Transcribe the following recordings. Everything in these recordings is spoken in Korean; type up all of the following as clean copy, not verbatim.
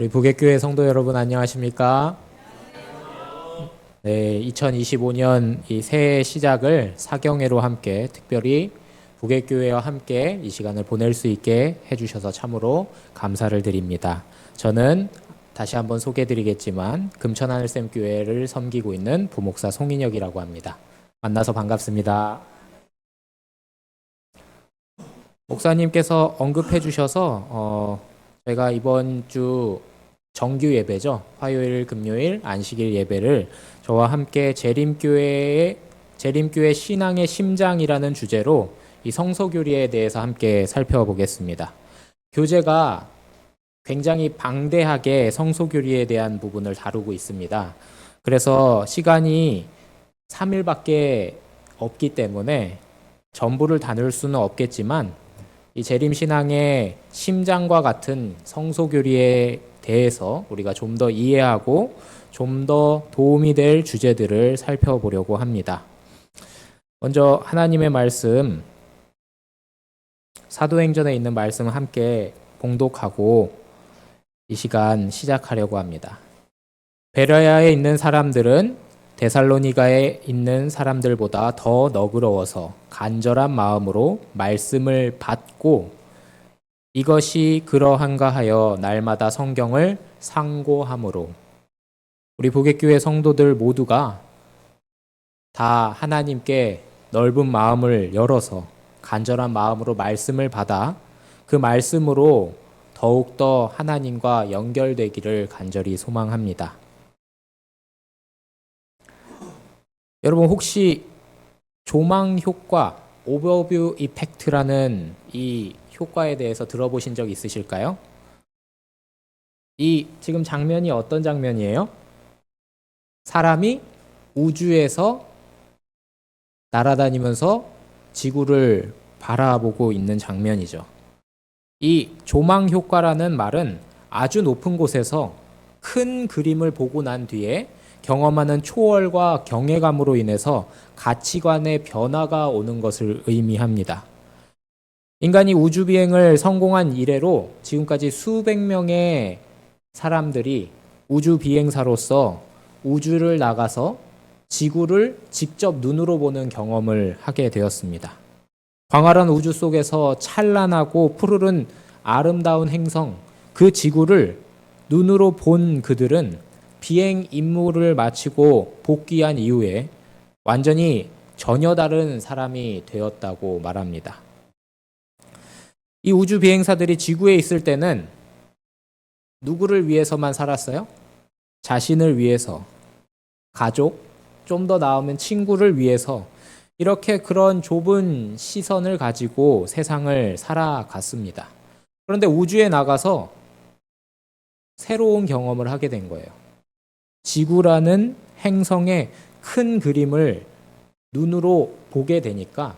우리 부객교회 성도 여러분 안녕하십니까? 네, 2025년 이 새해 시작을 사경회로 함께 특별히 부객교회와 함께 이 시간을 보낼 수 있게 해주셔서 참으로 감사를 드립니다. 저는 다시 한번 소개해드리겠지만 금천하늘샘교회를 섬기고 있는 부목사 송인혁이라고 합니다. 만나서 반갑습니다. 목사님께서 언급해 주셔서 제가 이번 주 정규 예배죠. 화요일, 금요일, 안식일 예배를 저와 함께 재림교회 신앙의 심장이라는 주제로 이 성소교리에 대해서 함께 살펴보겠습니다. 교재가 굉장히 방대하게 성소교리에 대한 부분을 다루고 있습니다. 그래서 시간이 3일밖에 없기 때문에 전부를 다룰 수는 없겠지만 이 재림신앙의 심장과 같은 성소교리에 대해서 우리가 좀 더 이해하고 좀 더 도움이 될 주제들을 살펴보려고 합니다. 먼저 하나님의 말씀, 사도행전에 있는 말씀 함께 봉독하고 이 시간 시작하려고 합니다. 베레아에 있는 사람들은 데살로니가에 있는 사람들보다 더 너그러워서 간절한 마음으로 말씀을 받고 이것이 그러한가 하여 날마다 성경을 상고함으로 우리 부객교회 성도들 모두가 다 하나님께 넓은 마음을 열어서 간절한 마음으로 말씀을 받아 그 말씀으로 더욱더 하나님과 연결되기를 간절히 소망합니다. 여러분 혹시 조망 효과, 오버뷰 이펙트라는 이 효과에 대해서 들어보신 적 있으실까요? 이 지금 장면이 어떤 장면이에요? 사람이 우주에서 날아다니면서 지구를 바라보고 있는 장면이죠. 이 조망 효과라는 말은 아주 높은 곳에서 큰 그림을 보고 난 뒤에 경험하는 초월과 경외감으로 인해서 가치관의 변화가 오는 것을 의미합니다. 인간이 우주 비행을 성공한 이래로 지금까지 수백 명의 사람들이 우주 비행사로서 우주를 나가서 지구를 직접 눈으로 보는 경험을 하게 되었습니다. 광활한 우주 속에서 찬란하고 푸르른 아름다운 행성, 그 지구를 눈으로 본 그들은 비행 임무를 마치고 복귀한 이후에 완전히 전혀 다른 사람이 되었다고 말합니다. 이 우주 비행사들이 지구에 있을 때는 누구를 위해서만 살았어요? 자신을 위해서, 가족, 좀 더 나으면 친구를 위해서 이렇게 그런 좁은 시선을 가지고 세상을 살아갔습니다. 그런데 우주에 나가서 새로운 경험을 하게 된 거예요. 지구라는 행성의 큰 그림을 눈으로 보게 되니까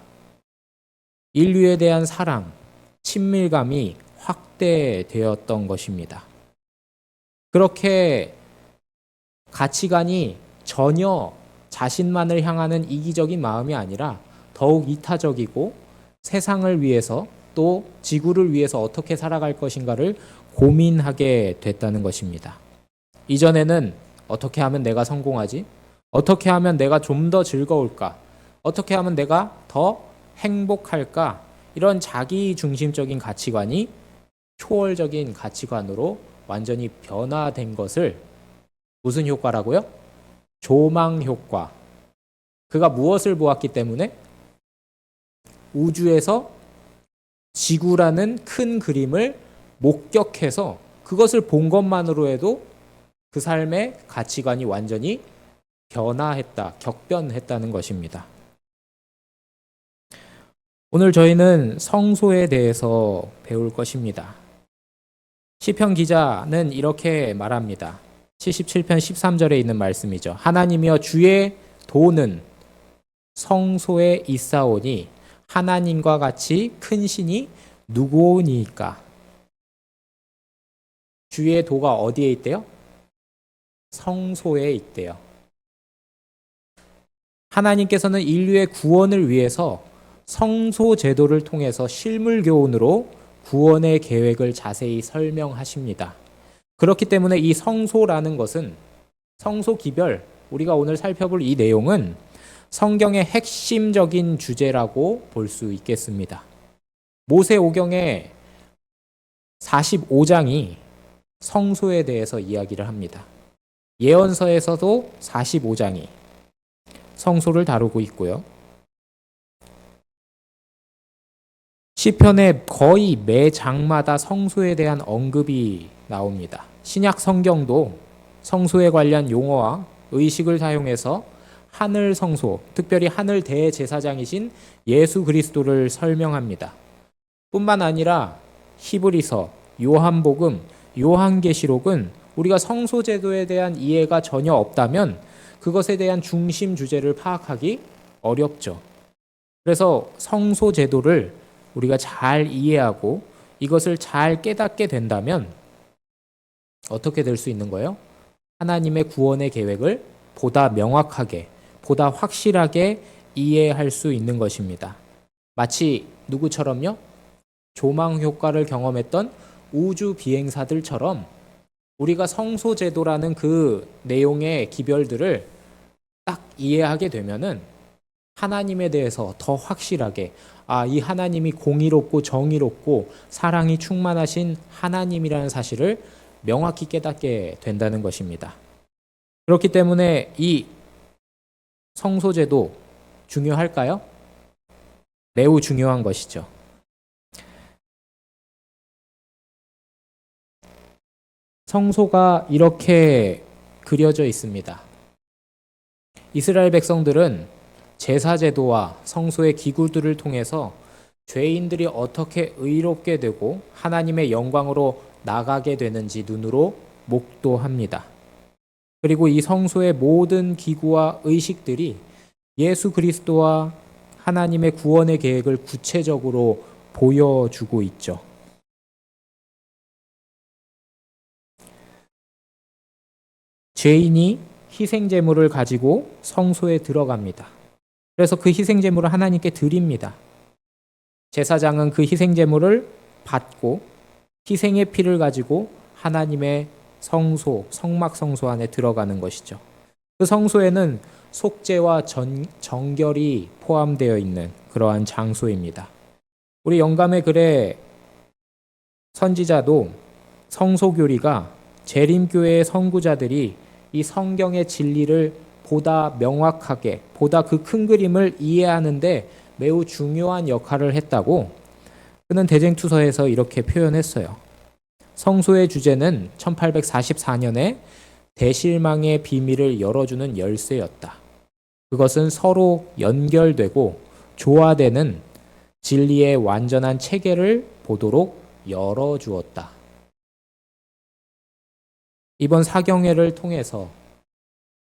인류에 대한 사랑, 친밀감이 확대되었던 것입니다. 그렇게 가치관이 전혀 자신만을 향하는 이기적인 마음이 아니라 더욱 이타적이고 세상을 위해서 또 지구를 위해서 어떻게 살아갈 것인가를 고민하게 됐다는 것입니다. 이전에는 어떻게 하면 내가 성공하지? 어떻게 하면 내가 좀 더 즐거울까? 어떻게 하면 내가 더 행복할까? 이런 자기 중심적인 가치관이 초월적인 가치관으로 완전히 변화된 것을 무슨 효과라고요? 조망 효과. 그가 무엇을 보았기 때문에? 우주에서 지구라는 큰 그림을 목격해서 그것을 본 것만으로 해도 그 삶의 가치관이 완전히 변화했다, 격변했다는 것입니다. 오늘 저희는 성소에 대해서 배울 것입니다. 시편 기자는 이렇게 말합니다. 77편 13절에 있는 말씀이죠. 하나님이여 주의 도는 성소에 있사오니 하나님과 같이 큰 신이 누구오니까. 주의 도가 어디에 있대요? 성소에 있대요. 하나님께서는 인류의 구원을 위해서 성소 제도를 통해서 실물 교훈으로 구원의 계획을 자세히 설명하십니다. 그렇기 때문에 이 성소라는 것은 성소 기별, 우리가 오늘 살펴볼 이 내용은 성경의 핵심적인 주제라고 볼 수 있겠습니다. 모세오경의 45장이 성소에 대해서 이야기를 합니다. 예언서에서도 45장이 성소를 다루고 있고요. 시편에 거의 매 장마다 성소에 대한 언급이 나옵니다. 신약 성경도 성소에 관련 용어와 의식을 사용해서 하늘 성소, 특별히 하늘 대제사장이신 예수 그리스도를 설명합니다. 뿐만 아니라 히브리서, 요한복음, 요한계시록은 우리가 성소 제도에 대한 이해가 전혀 없다면 그것에 대한 중심 주제를 파악하기 어렵죠. 그래서 성소 제도를 우리가 잘 이해하고 이것을 잘 깨닫게 된다면 어떻게 될 수 있는 거예요? 하나님의 구원의 계획을 보다 명확하게, 보다 확실하게 이해할 수 있는 것입니다. 마치 누구처럼요? 조망 효과를 경험했던 우주 비행사들처럼 우리가 성소 제도라는 그 내용의 기별들을 딱 이해하게 되면은 하나님에 대해서 더 확실하게 이 하나님이 공의롭고 정의롭고 사랑이 충만하신 하나님이라는 사실을 명확히 깨닫게 된다는 것입니다. 그렇기 때문에 이 성소제도 중요할까요? 매우 중요한 것이죠. 성소가 이렇게 그려져 있습니다. 이스라엘 백성들은 제사제도와 성소의 기구들을 통해서 죄인들이 어떻게 의롭게 되고 하나님의 영광으로 나가게 되는지 눈으로 목도합니다. 그리고 이 성소의 모든 기구와 의식들이 예수 그리스도와 하나님의 구원의 계획을 구체적으로 보여주고 있죠. 죄인이 희생제물을 가지고 성소에 들어갑니다. 그래서 그 희생제물을 하나님께 드립니다. 제사장은 그 희생제물을 받고 희생의 피를 가지고 하나님의 성소, 성막성소 안에 들어가는 것이죠. 그 성소에는 속죄와 정결이 포함되어 있는 그러한 장소입니다. 우리 영감의 글의 선지자도 성소교리가 재림교회의 선구자들이 이 성경의 진리를 보다 명확하게, 보다 그 큰 그림을 이해하는데 매우 중요한 역할을 했다고 그는 대쟁투서에서 이렇게 표현했어요. 성소의 주제는 1844년에 대실망의 비밀을 열어주는 열쇠였다. 그것은 서로 연결되고 조화되는 진리의 완전한 체계를 보도록 열어주었다. 이번 사경회를 통해서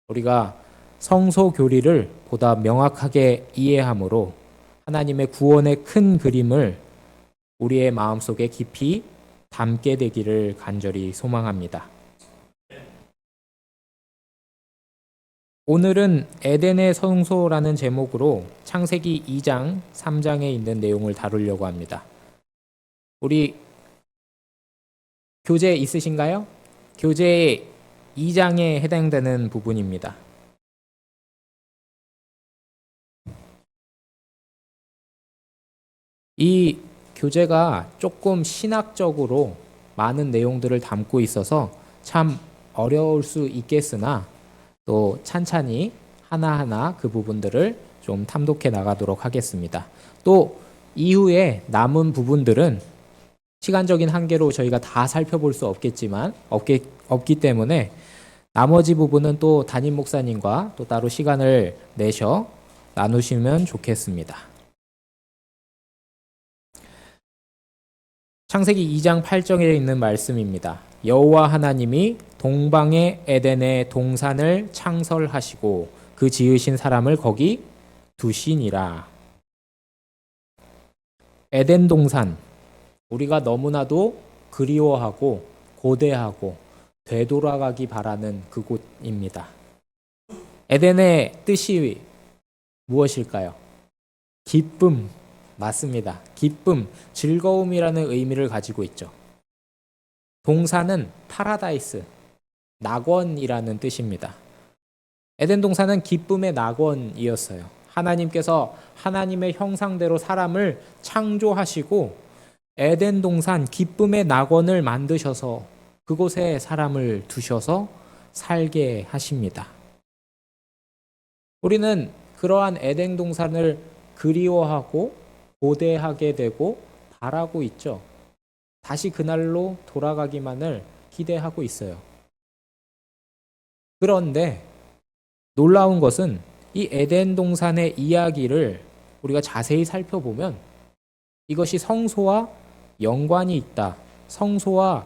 우리가 성소 교리를 보다 명확하게 이해함으로 하나님의 구원의 큰 그림을 우리의 마음속에 깊이 담게 되기를 간절히 소망합니다. 오늘은 에덴의 성소라는 제목으로 창세기 2장, 3장에 있는 내용을 다루려고 합니다. 우리 교재 있으신가요? 교재 2장에 해당되는 부분입니다. 이 교재가 조금 신학적으로 많은 내용들을 담고 있어서 참 어려울 수 있겠으나 또 찬찬히 하나하나 그 부분들을 좀 탐독해 나가도록 하겠습니다. 또 이후에 남은 부분들은 시간적인 한계로 저희가 다 살펴볼 수 없기 때문에 나머지 부분은 또 담임 목사님과 또 따로 시간을 내셔 나누시면 좋겠습니다. 창세기 2장 8절에 있는 말씀입니다. 여호와 하나님이 동방의 에덴의 동산을 창설하시고 그 지으신 사람을 거기 두시니라. 에덴 동산, 우리가 너무나도 그리워하고 고대하고 되돌아가기 바라는 그곳입니다. 에덴의 뜻이 무엇일까요? 기쁨, 맞습니다. 기쁨, 즐거움이라는 의미를 가지고 있죠. 동산은 파라다이스, 낙원이라는 뜻입니다. 에덴 동산은 기쁨의 낙원이었어요. 하나님께서 하나님의 형상대로 사람을 창조하시고 에덴 동산 기쁨의 낙원을 만드셔서 그곳에 사람을 두셔서 살게 하십니다. 우리는 그러한 에덴 동산을 그리워하고 고대하게 되고 바라고 있죠. 다시 그날로 돌아가기만을 기대하고 있어요. 그런데 놀라운 것은 이 에덴 동산의 이야기를 우리가 자세히 살펴보면 이것이 성소와 연관이 있다. 성소와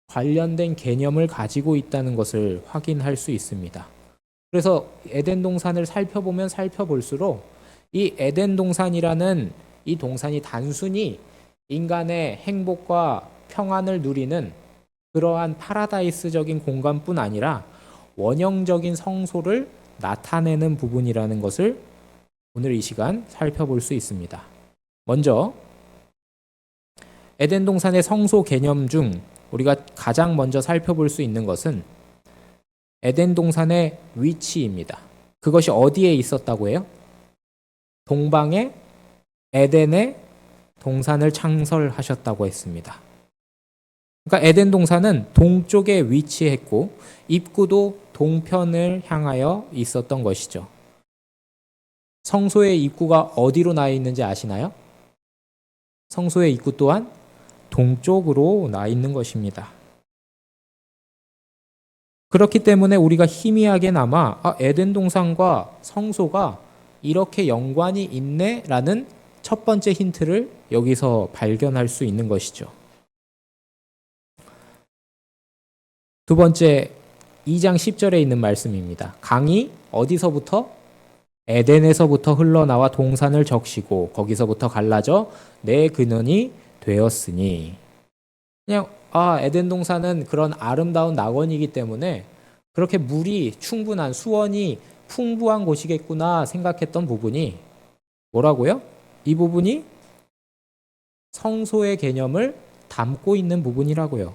관련된 개념을 가지고 있다는 것을 확인할 수 있습니다. 그래서 에덴 동산을 살펴보면 살펴볼수록 이 에덴 동산이라는 이 동산이 단순히 인간의 행복과 평안을 누리는 그러한 파라다이스적인 공간뿐 아니라 원형적인 성소를 나타내는 부분이라는 것을 오늘 이 시간 살펴볼 수 있습니다. 먼저 에덴 동산의 성소 개념 중 우리가 가장 먼저 살펴볼 수 있는 것은 에덴 동산의 위치입니다. 그것이 어디에 있었다고 해요? 동방의 에덴의 동산을 창설하셨다고 했습니다. 그러니까 에덴 동산은 동쪽에 위치했고 입구도 동편을 향하여 있었던 것이죠. 성소의 입구가 어디로 나 있는지 아시나요? 성소의 입구 또한 동쪽으로 나 있는 것입니다. 그렇기 때문에 우리가 희미하게나마 에덴 동산과 성소가 이렇게 연관이 있네라는 첫 번째 힌트를 여기서 발견할 수 있는 것이죠. 두 번째 2장 10절에 있는 말씀입니다. 강이 어디서부터? 에덴에서부터 흘러나와 동산을 적시고 거기서부터 갈라져 내 근원이 되었으니. 그냥 에덴 동산은 그런 아름다운 낙원이기 때문에 그렇게 물이 충분한 수원이 풍부한 곳이겠구나 생각했던 부분이 뭐라고요? 이 부분이 성소의 개념을 담고 있는 부분이라고요.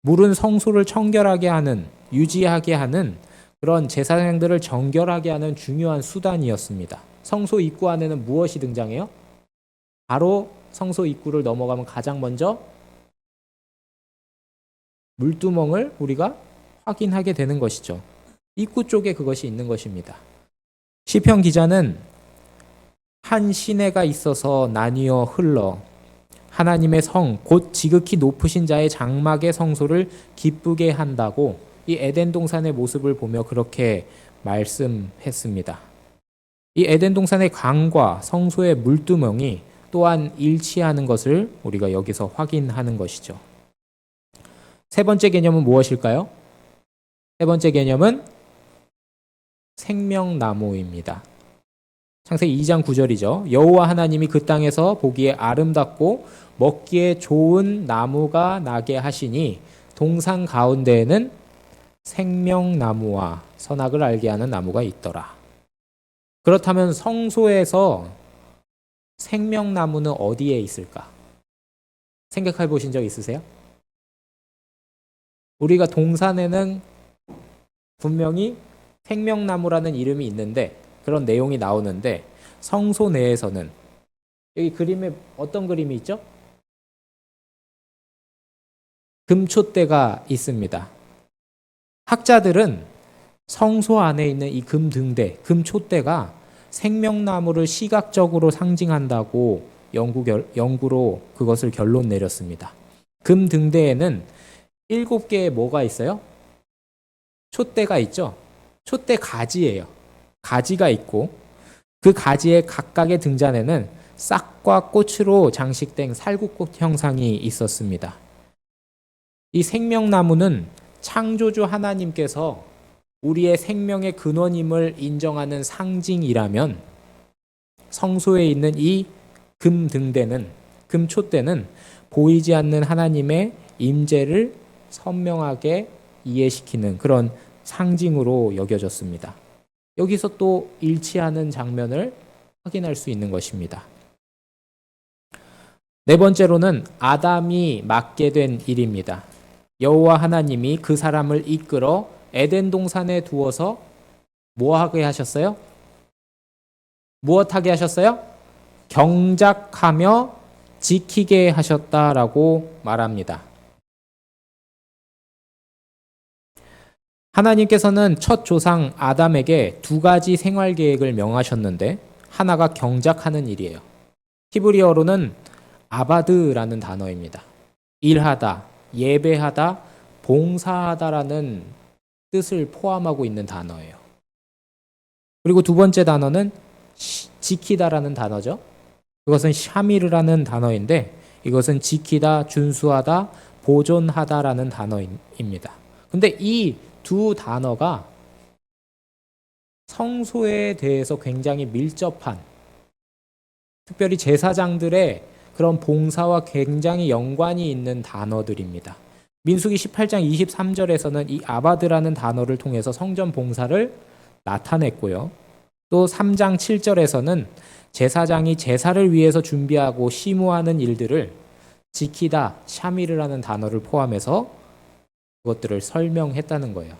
물은 성소를 청결하게 하는, 유지하게 하는 그런 제사장들을 정결하게 하는 중요한 수단이었습니다. 성소 입구 안에는 무엇이 등장해요? 바로 성소 입구를 넘어가면 가장 먼저 물두멍을 우리가 확인하게 되는 것이죠. 입구 쪽에 그것이 있는 것입니다. 시편 기자는 한 시내가 있어서 나뉘어 흘러 하나님의 성, 곧 지극히 높으신 자의 장막의 성소를 기쁘게 한다고 이 에덴 동산의 모습을 보며 그렇게 말씀했습니다. 이 에덴 동산의 강과 성소의 물두멍이 또한 일치하는 것을 우리가 여기서 확인하는 것이죠. 세 번째 개념은 무엇일까요? 세 번째 개념은 생명나무입니다. 창세기 2장 9절이죠. 여호와 하나님이 그 땅에서 보기에 아름답고 먹기에 좋은 나무가 나게 하시니 동산 가운데에는 생명나무와 선악을 알게 하는 나무가 있더라. 그렇다면 성소에서 생명나무는 어디에 있을까? 생각해 보신 적 있으세요? 우리가 동산에는 분명히 생명나무라는 이름이 있는데 그런 내용이 나오는데 성소 내에서는 여기 그림에 어떤 그림이 있죠? 금촛대가 있습니다. 학자들은 성소 안에 있는 이 금등대, 금촛대가 생명나무를 시각적으로 상징한다고 연구로 그것을 결론 내렸습니다. 금등대에는 7개의 뭐가 있어요? 촛대가 있죠. 촛대 가지예요. 가지가 있고 그 가지의 각각의 등잔에는 싹과 꽃으로 장식된 살구꽃 형상이 있었습니다. 이 생명나무는 창조주 하나님께서 우리의 생명의 근원임을 인정하는 상징이라면 성소에 있는 이 금등대는, 금촛대는 보이지 않는 하나님의 임재를 선명하게 이해시키는 그런 상징으로 여겨졌습니다. 여기서 또 일치하는 장면을 확인할 수 있는 것입니다. 네 번째로는 아담이 맡게 된 일입니다. 여호와 하나님이 그 사람을 이끌어 에덴 동산에 두어서 뭐하게 하셨어요? 무엇하게 하셨어요? 경작하며 지키게 하셨다라고 말합니다. 하나님께서는 첫 조상 아담에게 두 가지 생활 계획을 명하셨는데 하나가 경작하는 일이에요. 히브리어로는 아바드라는 단어입니다. 일하다, 예배하다, 봉사하다라는 뜻을 포함하고 있는 단어예요. 그리고 두 번째 단어는 지키다라는 단어죠. 그것은 샤미르라는 단어인데 이것은 지키다, 준수하다, 보존하다라는 단어입니다. 근데 이 두 단어가 성소에 대해서 굉장히 밀접한, 특별히 제사장들의 그런 봉사와 굉장히 연관이 있는 단어들입니다. 민수기 18장 23절에서는 이 아바드라는 단어를 통해서 성전 봉사를 나타냈고요. 또 3장 7절에서는 제사장이 제사를 위해서 준비하고 심우하는 일들을 지키다, 샤미르라는 단어를 포함해서 그것들을 설명했다는 거예요.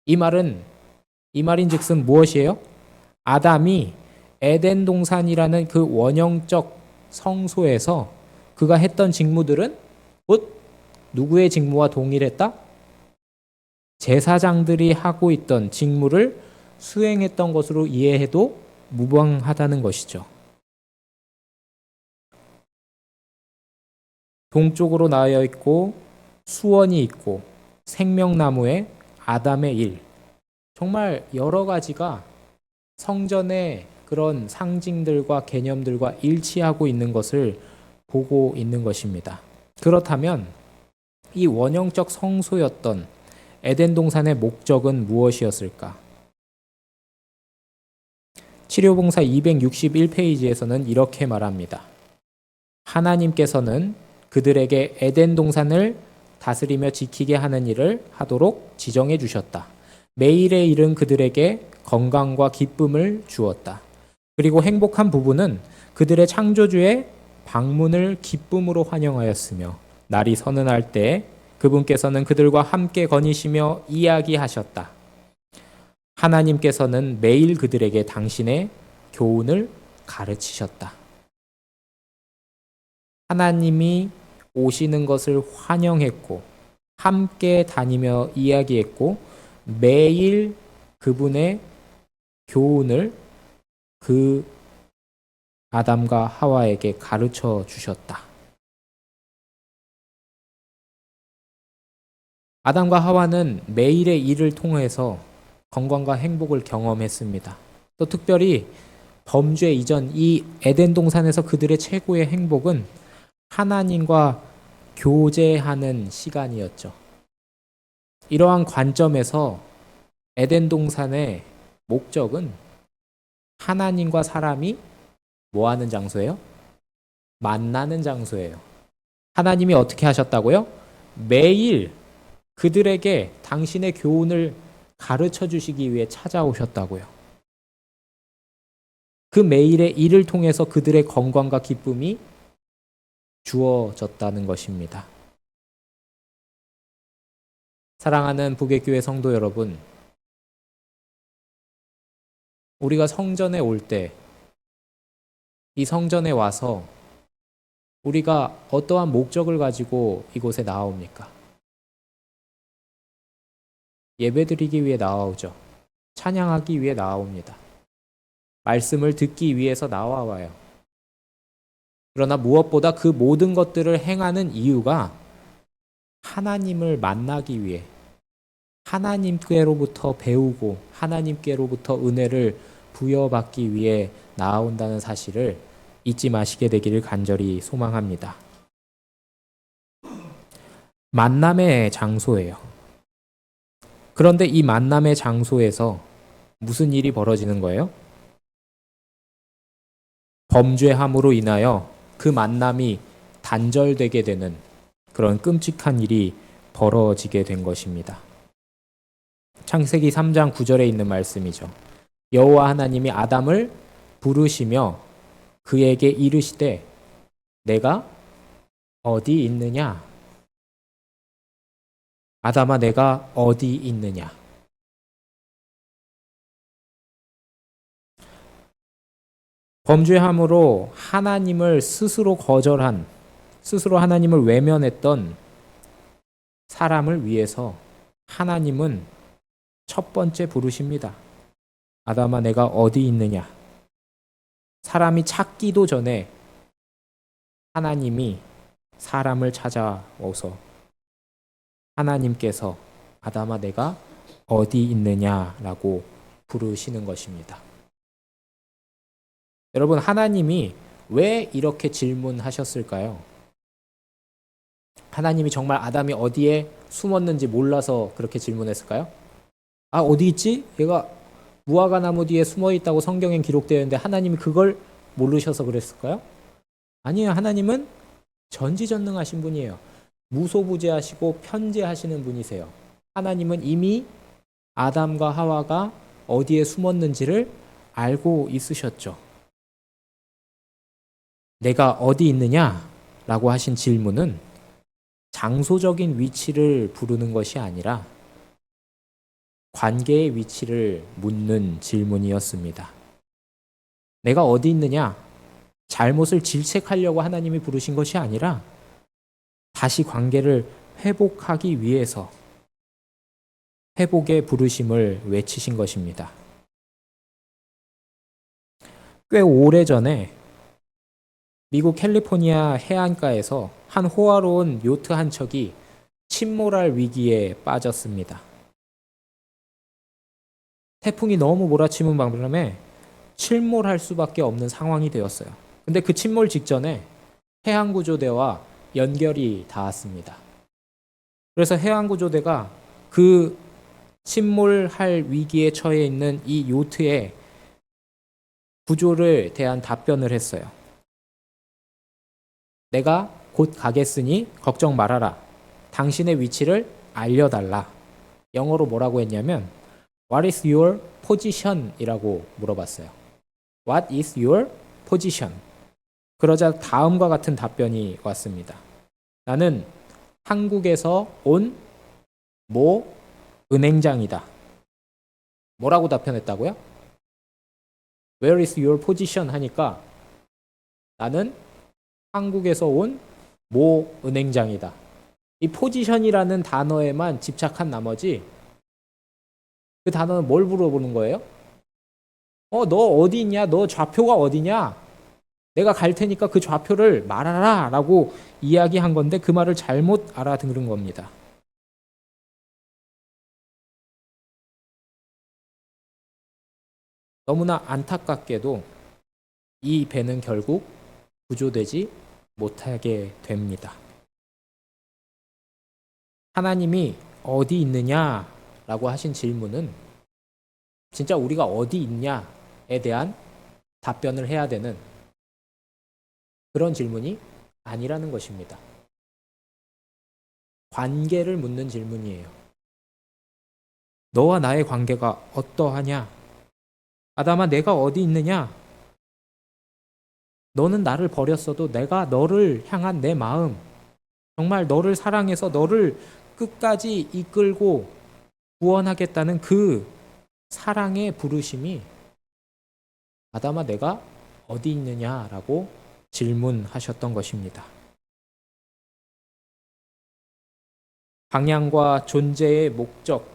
이 말인즉슨 무엇이에요? 아담이 에덴 동산이라는 그 원형적 성소에서 그가 했던 직무들은 곧 누구의 직무와 동일했다? 제사장들이 하고 있던 직무를 수행했던 것으로 이해해도 무방하다는 것이죠. 동쪽으로 나여 있고 수원이 있고 생명나무에 아담의 일, 정말 여러 가지가 성전의 그런 상징들과 개념들과 일치하고 있는 것을 보고 있는 것입니다. 그렇다면 이 원형적 성소였던 에덴 동산의 목적은 무엇이었을까? 치료봉사 261페이지에서는 이렇게 말합니다. 하나님께서는 그들에게 에덴 동산을 다스리며 지키게 하는 일을 하도록 지정해 주셨다. 매일의 일은 그들에게 건강과 기쁨을 주었다. 그리고 행복한 부부는 그들의 창조주의 방문을 기쁨으로 환영하였으며 날이 서늘할 때 그분께서는 그들과 함께 거니시며 이야기하셨다. 하나님께서는 매일 그들에게 당신의 교훈을 가르치셨다. 하나님이 오시는 것을 환영했고 함께 다니며 이야기했고 매일 그분의 교훈을 그 아담과 하와에게 가르쳐 주셨다. 아담과 하와는 매일의 일을 통해서 건강과 행복을 경험했습니다. 또 특별히 범죄 이전 이 에덴 동산에서 그들의 최고의 행복은 하나님과 교제하는 시간이었죠. 이러한 관점에서 에덴 동산의 목적은 하나님과 사람이 뭐 하는 장소예요? 만나는 장소예요. 하나님이 어떻게 하셨다고요? 매일 그들에게 당신의 교훈을 가르쳐 주시기 위해 찾아오셨다고요. 그 매일의 일을 통해서 그들의 건강과 기쁨이 주어졌다는 것입니다. 사랑하는 북외교회 성도 여러분, 우리가 성전에 올 때, 이 성전에 와서 우리가 어떠한 목적을 가지고 이곳에 나옵니까? 예배드리기 위해 나오죠. 찬양하기 위해 나옵니다. 말씀을 듣기 위해서 나와와요. 그러나 무엇보다 그 모든 것들을 행하는 이유가 하나님을 만나기 위해, 하나님께로부터 배우고 하나님께로부터 은혜를 부여받기 위해 나아온다는 사실을 잊지 마시게 되기를 간절히 소망합니다. 만남의 장소예요. 그런데 이 만남의 장소에서 무슨 일이 벌어지는 거예요? 범죄함으로 인하여 그 만남이 단절되게 되는 그런 끔찍한 일이 벌어지게 된 것입니다. 창세기 3장 9절에 있는 말씀이죠. 여호와 하나님이 아담을 부르시며 그에게 이르시되 내가 어디 있느냐? 아담아, 내가 어디 있느냐? 범죄함으로 하나님을 스스로 거절한, 스스로 하나님을 외면했던 사람을 위해서 하나님은 첫 번째 부르십니다. 아담아, 내가 어디 있느냐? 사람이 찾기도 전에 하나님이 사람을 찾아오서 하나님께서 아담아, 내가 어디 있느냐라고 부르시는 것입니다. 여러분, 하나님이 왜 이렇게 질문하셨을까요? 하나님이 정말 아담이 어디에 숨었는지 몰라서 그렇게 질문했을까요? 아, 어디 있지? 얘가 무화과 나무 뒤에 숨어 있다고 성경엔 기록되어 있는데 하나님이 그걸 모르셔서 그랬을까요? 아니에요. 하나님은 전지전능하신 분이에요. 무소부재하시고 편재하시는 분이세요. 하나님은 이미 아담과 하와가 어디에 숨었는지를 알고 있으셨죠. 내가 어디 있느냐? 라고 하신 질문은 장소적인 위치를 부르는 것이 아니라 관계의 위치를 묻는 질문이었습니다. 내가 어디 있느냐? 잘못을 질책하려고 하나님이 부르신 것이 아니라 다시 관계를 회복하기 위해서 회복의 부르심을 외치신 것입니다. 꽤 오래전에 미국 캘리포니아 해안가에서 한 호화로운 요트 한 척이 침몰할 위기에 빠졌습니다. 태풍이 너무 몰아치는 바람에 침몰할 수밖에 없는 상황이 되었어요. 근데 그 침몰 직전에 해양구조대와 연결이 닿았습니다. 그래서 해양구조대가 그 침몰할 위기에 처해 있는 이 요트의 구조를 대한 답변을 했어요. 내가 곧 가겠으니 걱정 말아라. 당신의 위치를 알려달라. 영어로 뭐라고 했냐면 What is your position? 이라고 물어봤어요. What is your position? 그러자 다음과 같은 답변이 왔습니다. 나는 한국에서 온 모 은행장이다. 뭐라고 답변했다고요? Where is your position? 하니까 나는 한국에서 온 모 은행장이다. 이 포지션이라는 단어에만 집착한 나머지 그 단어는 뭘 물어보는 거예요? 너 어디 있냐? 너 좌표가 어디냐? 내가 갈 테니까 그 좌표를 말하라 라고 이야기한 건데 그 말을 잘못 알아들은 겁니다. 너무나 안타깝게도 이 배는 결국 구조되지 못하게 됩니다. 하나님이 어디 있느냐라고 하신 질문은 진짜 우리가 어디 있냐에 대한 답변을 해야 되는 그런 질문이 아니라는 것입니다. 관계를 묻는 질문이에요. 너와 나의 관계가 어떠하냐? 아담아, 내가 어디 있느냐? 너는 나를 버렸어도 내가 너를 향한 내 마음, 정말 너를 사랑해서 너를 끝까지 이끌고 구원하겠다는 그 사랑의 부르심이 아담아, 내가 어디 있느냐라고 질문하셨던 것입니다. 방향과 존재의 목적,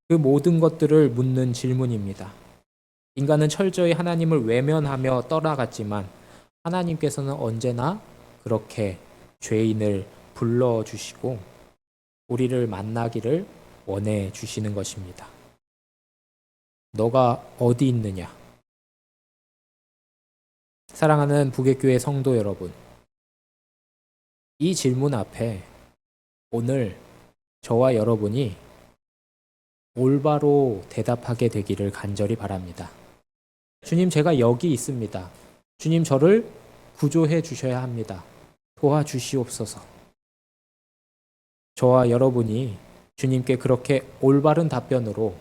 그 모든 것들을 묻는 질문입니다. 인간은 철저히 하나님을 외면하며 떠나갔지만 하나님께서는 언제나 그렇게 죄인을 불러주시고 우리를 만나기를 원해 주시는 것입니다. 너가 어디 있느냐? 사랑하는 북의교회 성도 여러분, 이 질문 앞에 오늘 저와 여러분이 올바로 대답하게 되기를 간절히 바랍니다. 주님, 제가 여기 있습니다. 주님, 저를 구조해 주셔야 합니다. 도와주시옵소서. 저와 여러분이 주님께 그렇게 올바른 답변으로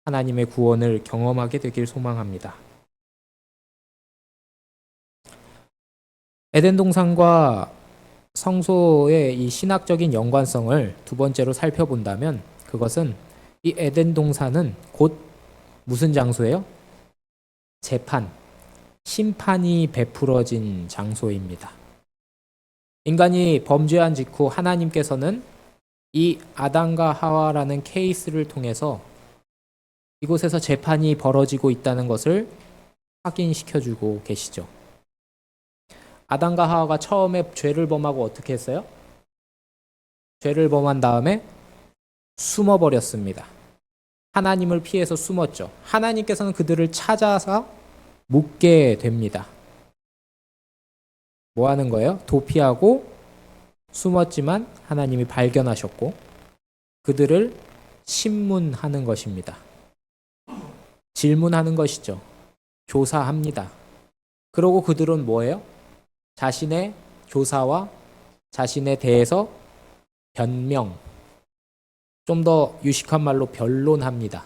하나님의 구원을 경험하게 되길 소망합니다. 에덴 동산과 성소의 이 신학적인 연관성을 두 번째로 살펴본다면 그것은 이 에덴 동산은 곧 무슨 장소예요? 재판, 심판이 베풀어진 장소입니다. 인간이 범죄한 직후 하나님께서는 이 아담과 하와라는 케이스를 통해서 이곳에서 재판이 벌어지고 있다는 것을 확인시켜주고 계시죠. 아담과 하와가 처음에 죄를 범하고 어떻게 했어요? 죄를 범한 다음에 숨어버렸습니다. 하나님을 피해서 숨었죠. 하나님께서는 그들을 찾아서 묻게 됩니다. 뭐 하는 거예요? 도피하고 숨었지만 하나님이 발견하셨고 그들을 신문하는 것입니다. 질문하는 것이죠. 조사합니다. 그러고 그들은 뭐예요? 자신의 조사와 자신에 대해서 변명, 좀 더 유식한 말로 변론합니다.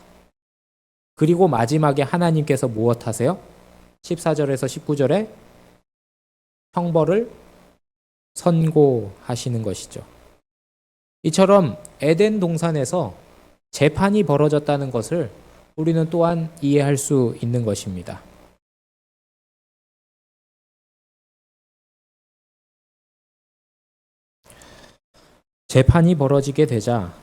그리고 마지막에 하나님께서 무엇 하세요? 14절에서 19절에 형벌을 선고하시는 것이죠. 이처럼 에덴 동산에서 재판이 벌어졌다는 것을 우리는 또한 이해할 수 있는 것입니다. 재판이 벌어지게 되자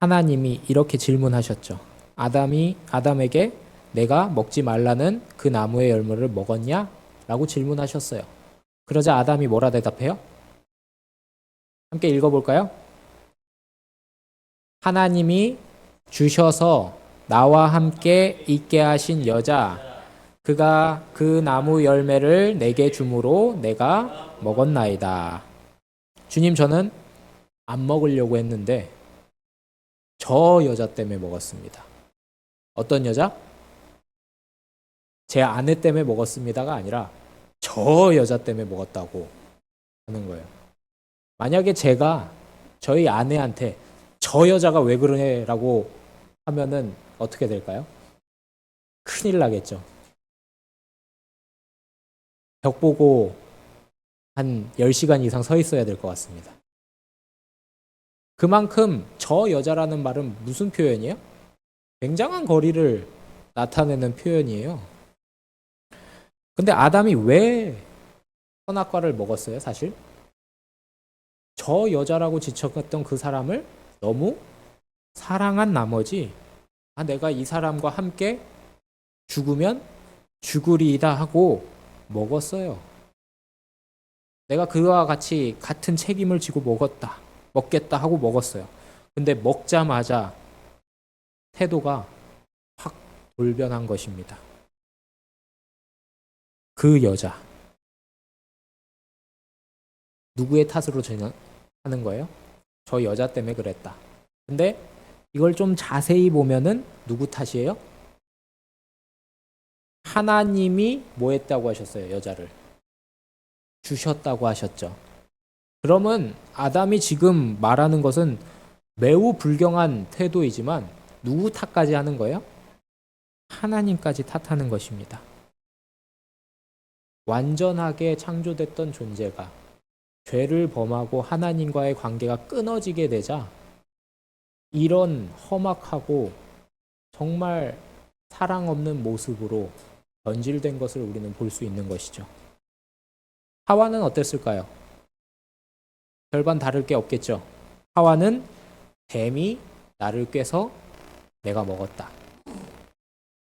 하나님이 이렇게 질문하셨죠. 아담에게 내가 먹지 말라는 그 나무의 열매를 먹었냐? 라고 질문하셨어요. 그러자 아담이 뭐라 대답해요? 함께 읽어볼까요? 하나님이 주셔서 나와 함께 있게 하신 여자, 그가 그 나무 열매를 내게 주므로 내가 먹었나이다. 주님, 저는 안 먹으려고 했는데 저 여자 때문에 먹었습니다. 어떤 여자? 제 아내 때문에 먹었습니다가 아니라 저 여자 때문에 먹었다고 하는 거예요. 만약에 제가 저희 아내한테 저 여자가 왜 그러네 라고 하면은 어떻게 될까요? 큰일 나겠죠. 벽 보고 한 10시간 이상 서 있어야 될 것 같습니다. 그만큼 저 여자라는 말은 무슨 표현이에요? 굉장한 거리를 나타내는 표현이에요. 근데 아담이 왜 선악과를 먹었어요, 사실? 저 여자라고 지적했던 그 사람을 너무 사랑한 나머지 내가 이 사람과 함께 죽으면 죽으리이다 하고 먹었어요. 내가 그와 같이 같은 책임을 지고 먹겠다 하고 먹었어요. 근데 먹자마자 태도가 확 돌변한 것입니다. 그 여자 누구의 탓으로 하는 거예요? 저 여자 때문에 그랬다. 근데 이걸 좀 자세히 보면은 누구 탓이에요? 하나님이 뭐 했다고 하셨어요? 여자를 주셨다고 하셨죠. 그러면 아담이 지금 말하는 것은 매우 불경한 태도이지만 누구 탓까지 하는 거예요? 하나님까지 탓하는 것입니다. 완전하게 창조됐던 존재가 죄를 범하고 하나님과의 관계가 끊어지게 되자 이런 험악하고 정말 사랑 없는 모습으로 변질된 것을 우리는 볼 수 있는 것이죠. 하와는 어땠을까요? 별반 다를 게 없겠죠. 하와는 뱀이 나를 꿰서 내가 먹었다.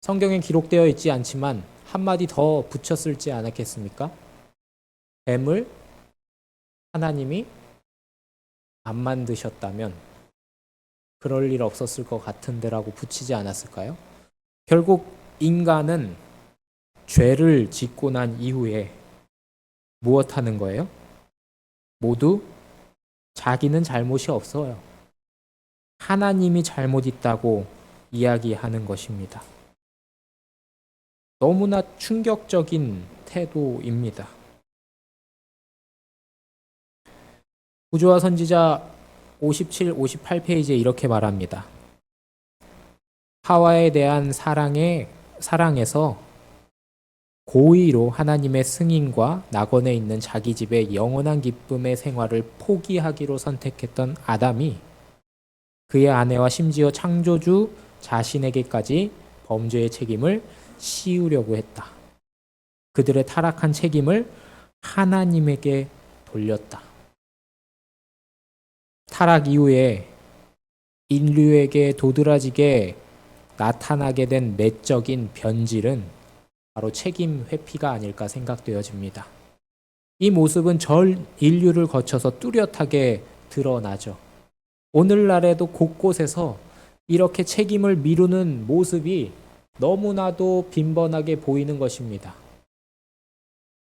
성경에 기록되어 있지 않지만 한마디 더 붙였을지 않았겠습니까? 뱀을 하나님이 안 만드셨다면 그럴 일 없었을 것 같은데라고 붙이지 않았을까요? 결국 인간은 죄를 짓고 난 이후에 무엇 하는 거예요? 모두 자기는 잘못이 없어요. 하나님이 잘못 있다고 이야기하는 것입니다. 너무나 충격적인 태도입니다. 구조화 선지자 57, 58페이지에 이렇게 말합니다. 하와에 대한 사랑에서 고의로 하나님의 승인과 낙원에 있는 자기 집의 영원한 기쁨의 생활을 포기하기로 선택했던 아담이 그의 아내와 심지어 창조주 자신에게까지 범죄의 책임을 씌우려고 했다. 그들의 타락한 책임을 하나님에게 돌렸다. 타락 이후에 인류에게 도드라지게 나타나게 된 내적인 변질은 바로 책임 회피가 아닐까 생각되어집니다. 이 모습은 전 인류를 거쳐서 뚜렷하게 드러나죠. 오늘날에도 곳곳에서 이렇게 책임을 미루는 모습이 너무나도 빈번하게 보이는 것입니다.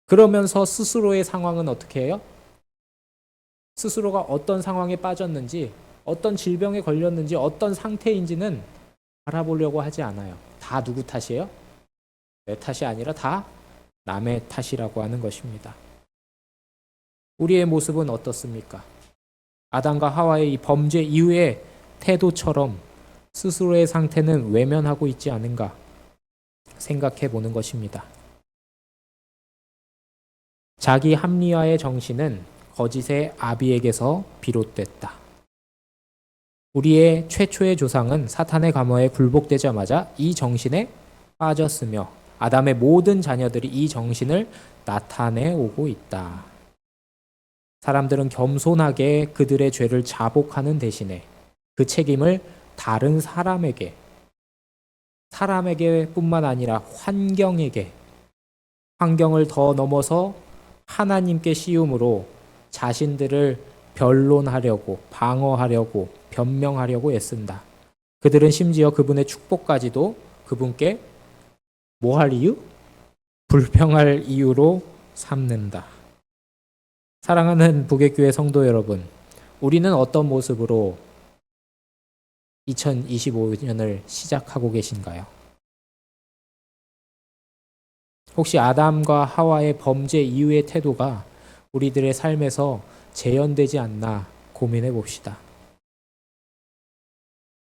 그러면서 스스로의 상황은 어떻게 해요? 스스로가 어떤 상황에 빠졌는지, 어떤 질병에 걸렸는지, 어떤 상태인지는 알아보려고 하지 않아요. 다 누구 탓이에요? 내 탓이 아니라 다 남의 탓이라고 하는 것입니다. 우리의 모습은 어떻습니까? 아담과 하와의 이 범죄 이후의 태도처럼 스스로의 상태는 외면하고 있지 않은가 생각해 보는 것입니다. 자기 합리화의 정신은 거짓의 아비에게서 비롯됐다. 우리의 최초의 조상은 사탄의 감화에 굴복되자마자 이 정신에 빠졌으며 아담의 모든 자녀들이 이 정신을 나타내 오고 있다. 사람들은 겸손하게 그들의 죄를 자복하는 대신에 그 책임을 다른 사람에게 뿐만 아니라 환경을 더 넘어서 하나님께 씌움으로 자신들을 변론하려고, 방어하려고, 변명하려고 애쓴다. 그들은 심지어 그분의 축복까지도 그분께 뭐 할 이유? 불평할 이유로 삼는다. 사랑하는 북외교회 성도 여러분, 우리는 어떤 모습으로 2025년을 시작하고 계신가요? 혹시 아담과 하와의 범죄 이후의 태도가 우리들의 삶에서 재현되지 않나 고민해 봅시다.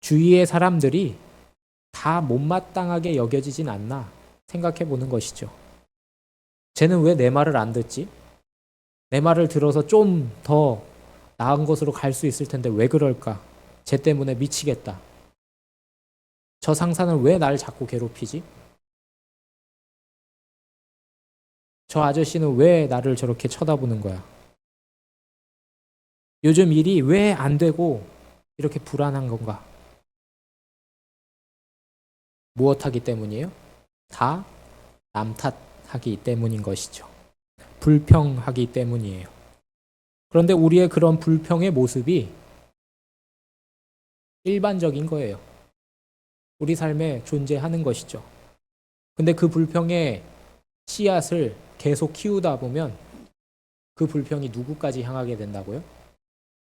주위의 사람들이 다 못마땅하게 여겨지진 않나 생각해 보는 것이죠. 쟤는 왜 내 말을 안 듣지? 내 말을 들어서 좀 더 나은 곳으로 갈 수 있을 텐데 왜 그럴까? 쟤 때문에 미치겠다. 저 상사는 왜 날 자꾸 괴롭히지? 저 아저씨는 왜 나를 저렇게 쳐다보는 거야? 요즘 일이 왜 안 되고 이렇게 불안한 건가? 무엇하기 때문이에요? 다 남 탓하기 때문인 것이죠. 불평하기 때문이에요. 그런데 우리의 그런 불평의 모습이 일반적인 거예요. 우리 삶에 존재하는 것이죠. 근데 그 불평의 씨앗을 계속 키우다 보면 그 불평이 누구까지 향하게 된다고요?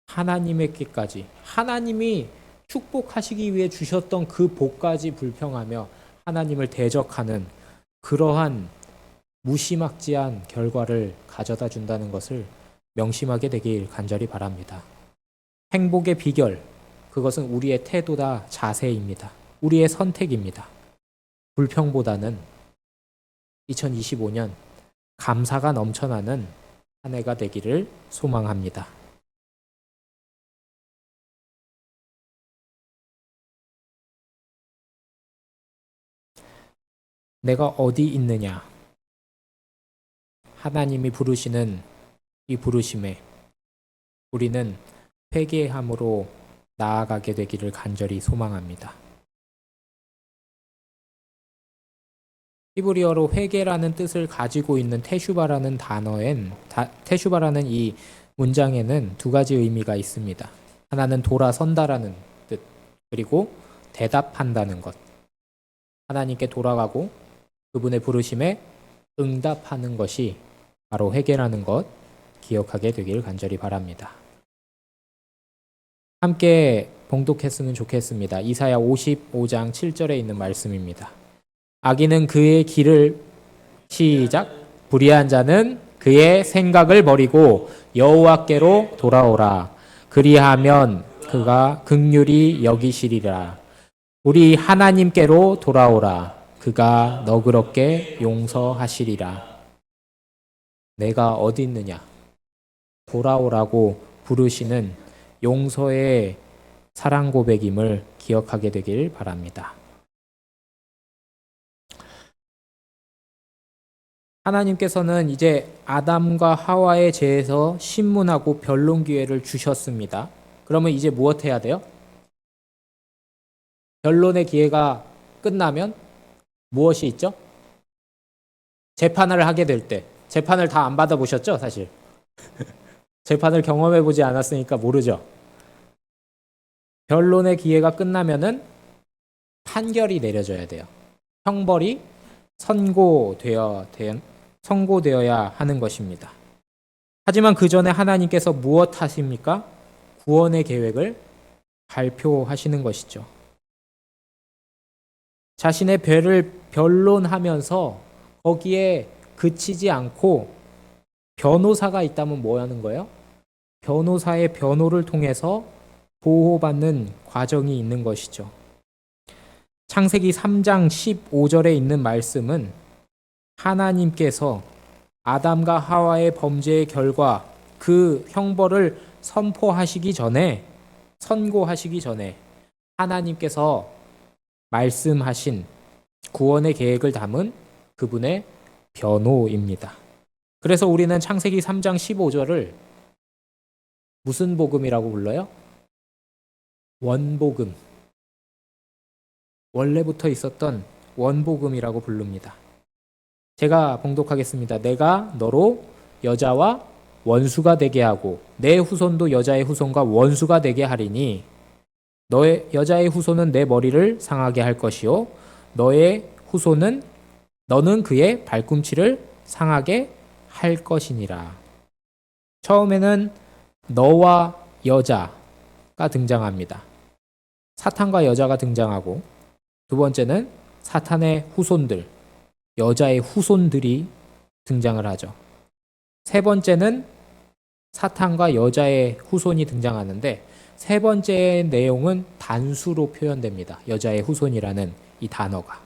하나님에게까지. 하나님이 축복하시기 위해 주셨던 그 복까지 불평하며 하나님을 대적하는 그러한 무시막지한 결과를 가져다 준다는 것을 명심하게 되길 간절히 바랍니다. 행복의 비결, 그것은 우리의 태도다, 자세입니다. 우리의 선택입니다. 불평보다는 2025년 감사가 넘쳐나는 한 해가 되기를 소망합니다. 내가 어디 있느냐? 하나님이 부르시는 이 부르심에 우리는 회개함으로 나아가게 되기를 간절히 소망합니다. 히브리어로 회개라는 뜻을 가지고 있는 테슈바라는 이 문장에는 두 가지 의미가 있습니다. 하나는 돌아선다라는 뜻, 그리고 대답한다는 것. 하나님께 돌아가고 그분의 부르심에 응답하는 것이 바로 회개라는 것 기억하게 되길 간절히 바랍니다. 함께 봉독했으면 좋겠습니다. 이사야 55장 7절에 있는 말씀입니다. 악인은 그의 길을 시작 불의한 자는 그의 생각을 버리고 여호와께로 돌아오라. 그리하면 그가 긍휼히 여기시리라. 우리 하나님께로 돌아오라. 그가 너그럽게 용서하시리라. 내가 어디 있느냐? 돌아오라고 부르시는 용서의 사랑 고백임을 기억하게 되길 바랍니다. 하나님께서는 이제 아담과 하와의 죄에서 신문하고 변론 기회를 주셨습니다. 그러면 이제 무엇 해야 돼요? 변론의 기회가 끝나면 무엇이 있죠? 재판을 하게 될 때. 재판을 다 안 받아보셨죠, 사실? 재판을 경험해보지 않았으니까 모르죠. 변론의 기회가 끝나면은 판결이 내려져야 돼요. 형벌이 선고되어야 하는 것입니다. 하지만 그 전에 하나님께서 무엇 하십니까? 구원의 계획을 발표하시는 것이죠. 자신의 죄를 변론하면서 거기에 그치지 않고 변호사가 있다면 뭐 하는 거예요? 변호사의 변호를 통해서 보호받는 과정이 있는 것이죠. 창세기 3장 15절에 있는 말씀은 하나님께서 아담과 하와의 범죄의 결과 그 형벌을 선고하시기 전에 하나님께서 말씀하신 구원의 계획을 담은 그분의 변호입니다. 그래서 우리는 창세기 3장 15절을 무슨 복음이라고 불러요? 원복음. 원래부터 있었던 원복음이라고 부릅니다. 제가 봉독하겠습니다. 내가 너로 여자와 원수가 되게 하고 내 후손도 여자의 후손과 원수가 되게 하리니 너의 여자의 후손은 내 머리를 상하게 할 것이요 너의 후손은 너는 그의 발꿈치를 상하게 할 것이니라. 처음에는 너와 여자가 등장합니다. 사탄과 여자가 등장하고 두 번째는 사탄의 후손들, 여자의 후손들이 등장을 하죠. 세 번째는 사탄과 여자의 후손이 등장하는데 세 번째의 내용은 단수로 표현됩니다. 여자의 후손이라는 이 단어가.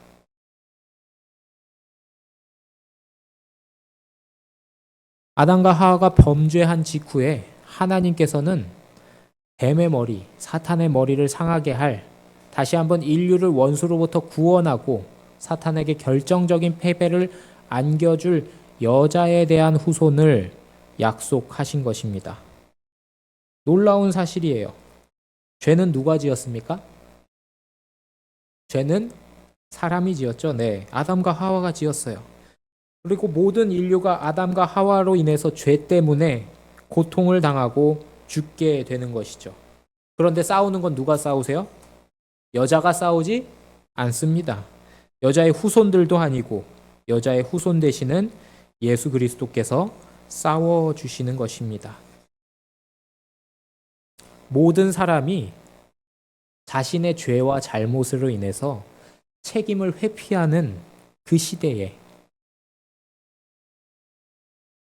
아담과 하와가 범죄한 직후에 하나님께서는 뱀의 머리, 사탄의 머리를 상하게 할 다시 한번 인류를 원수로부터 구원하고 사탄에게 결정적인 패배를 안겨줄 여자에 대한 후손을 약속하신 것입니다. 놀라운 사실이에요. 죄는 누가 지었습니까? 죄는 사람이 지었죠. 네, 아담과 하와가 지었어요. 그리고 모든 인류가 아담과 하와로 인해서 죄 때문에 고통을 당하고 죽게 되는 것이죠. 그런데 싸우는 건 누가 싸우세요? 여자가 싸우지 않습니다. 여자의 후손들도 아니고 여자의 후손 되시는 예수 그리스도께서 싸워주시는 것입니다. 모든 사람이 자신의 죄와 잘못으로 인해서 책임을 회피하는 그 시대에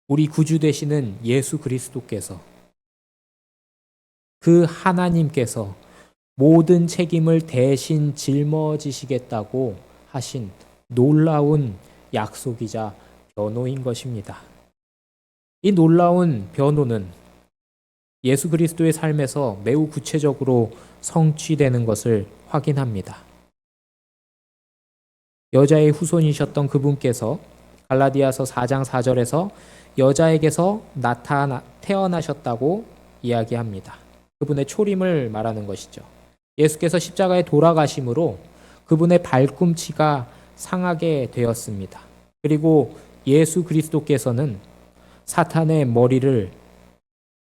우리 구주 되시는 예수 그리스도께서 그 하나님께서 모든 책임을 대신 짊어지시겠다고 하신 놀라운 약속이자 변호인 것입니다. 이 놀라운 변호는 예수 그리스도의 삶에서 매우 구체적으로 성취되는 것을 확인합니다. 여자의 후손이셨던 그분께서 갈라디아서 4장 4절에서 여자에게서 태어나셨다고 이야기합니다. 그분의 초림을 말하는 것이죠. 예수께서 십자가에 돌아가심으로 그분의 발꿈치가 상하게 되었습니다. 그리고 예수 그리스도께서는 사탄의 머리를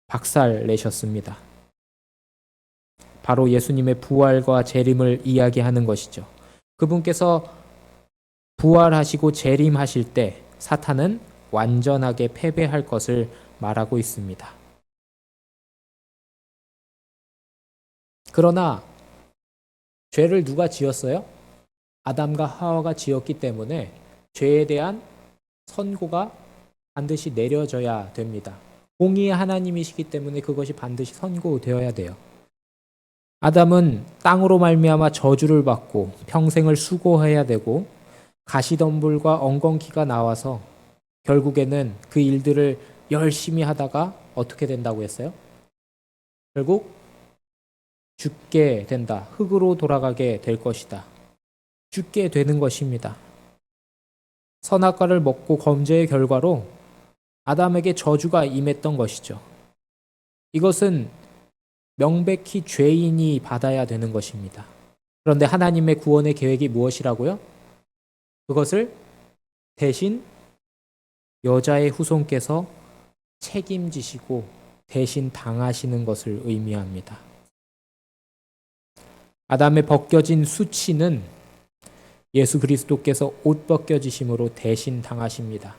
박살내셨습니다. 바로 예수님의 부활과 재림을 이야기하는 것이죠. 그분께서 부활하시고 재림하실 때 사탄은 완전하게 패배할 것을 말하고 있습니다. 그러나 죄를 누가 지었어요? 아담과 하와가 지었기 때문에 죄에 대한 선고가 반드시 내려져야 됩니다. 공의의 하나님이시기 때문에 그것이 반드시 선고되어야 돼요. 아담은 땅으로 말미암아 저주를 받고 평생을 수고해야 되고 가시덤불과 엉겅퀴가 나와서 결국에는 그 일들을 열심히 하다가 어떻게 된다고 했어요? 결국 죽게 된다. 흙으로 돌아가게 될 것이다. 죽게 되는 것입니다. 선악과를 먹고 범죄의 결과로 아담에게 저주가 임했던 것이죠. 이것은 명백히 죄인이 받아야 되는 것입니다. 그런데 하나님의 구원의 계획이 무엇이라고요? 그것을 대신 여자의 후손께서 책임지시고 대신 당하시는 것을 의미합니다. 아담의 벗겨진 수치는 예수 그리스도께서 옷 벗겨지심으로 대신 당하십니다.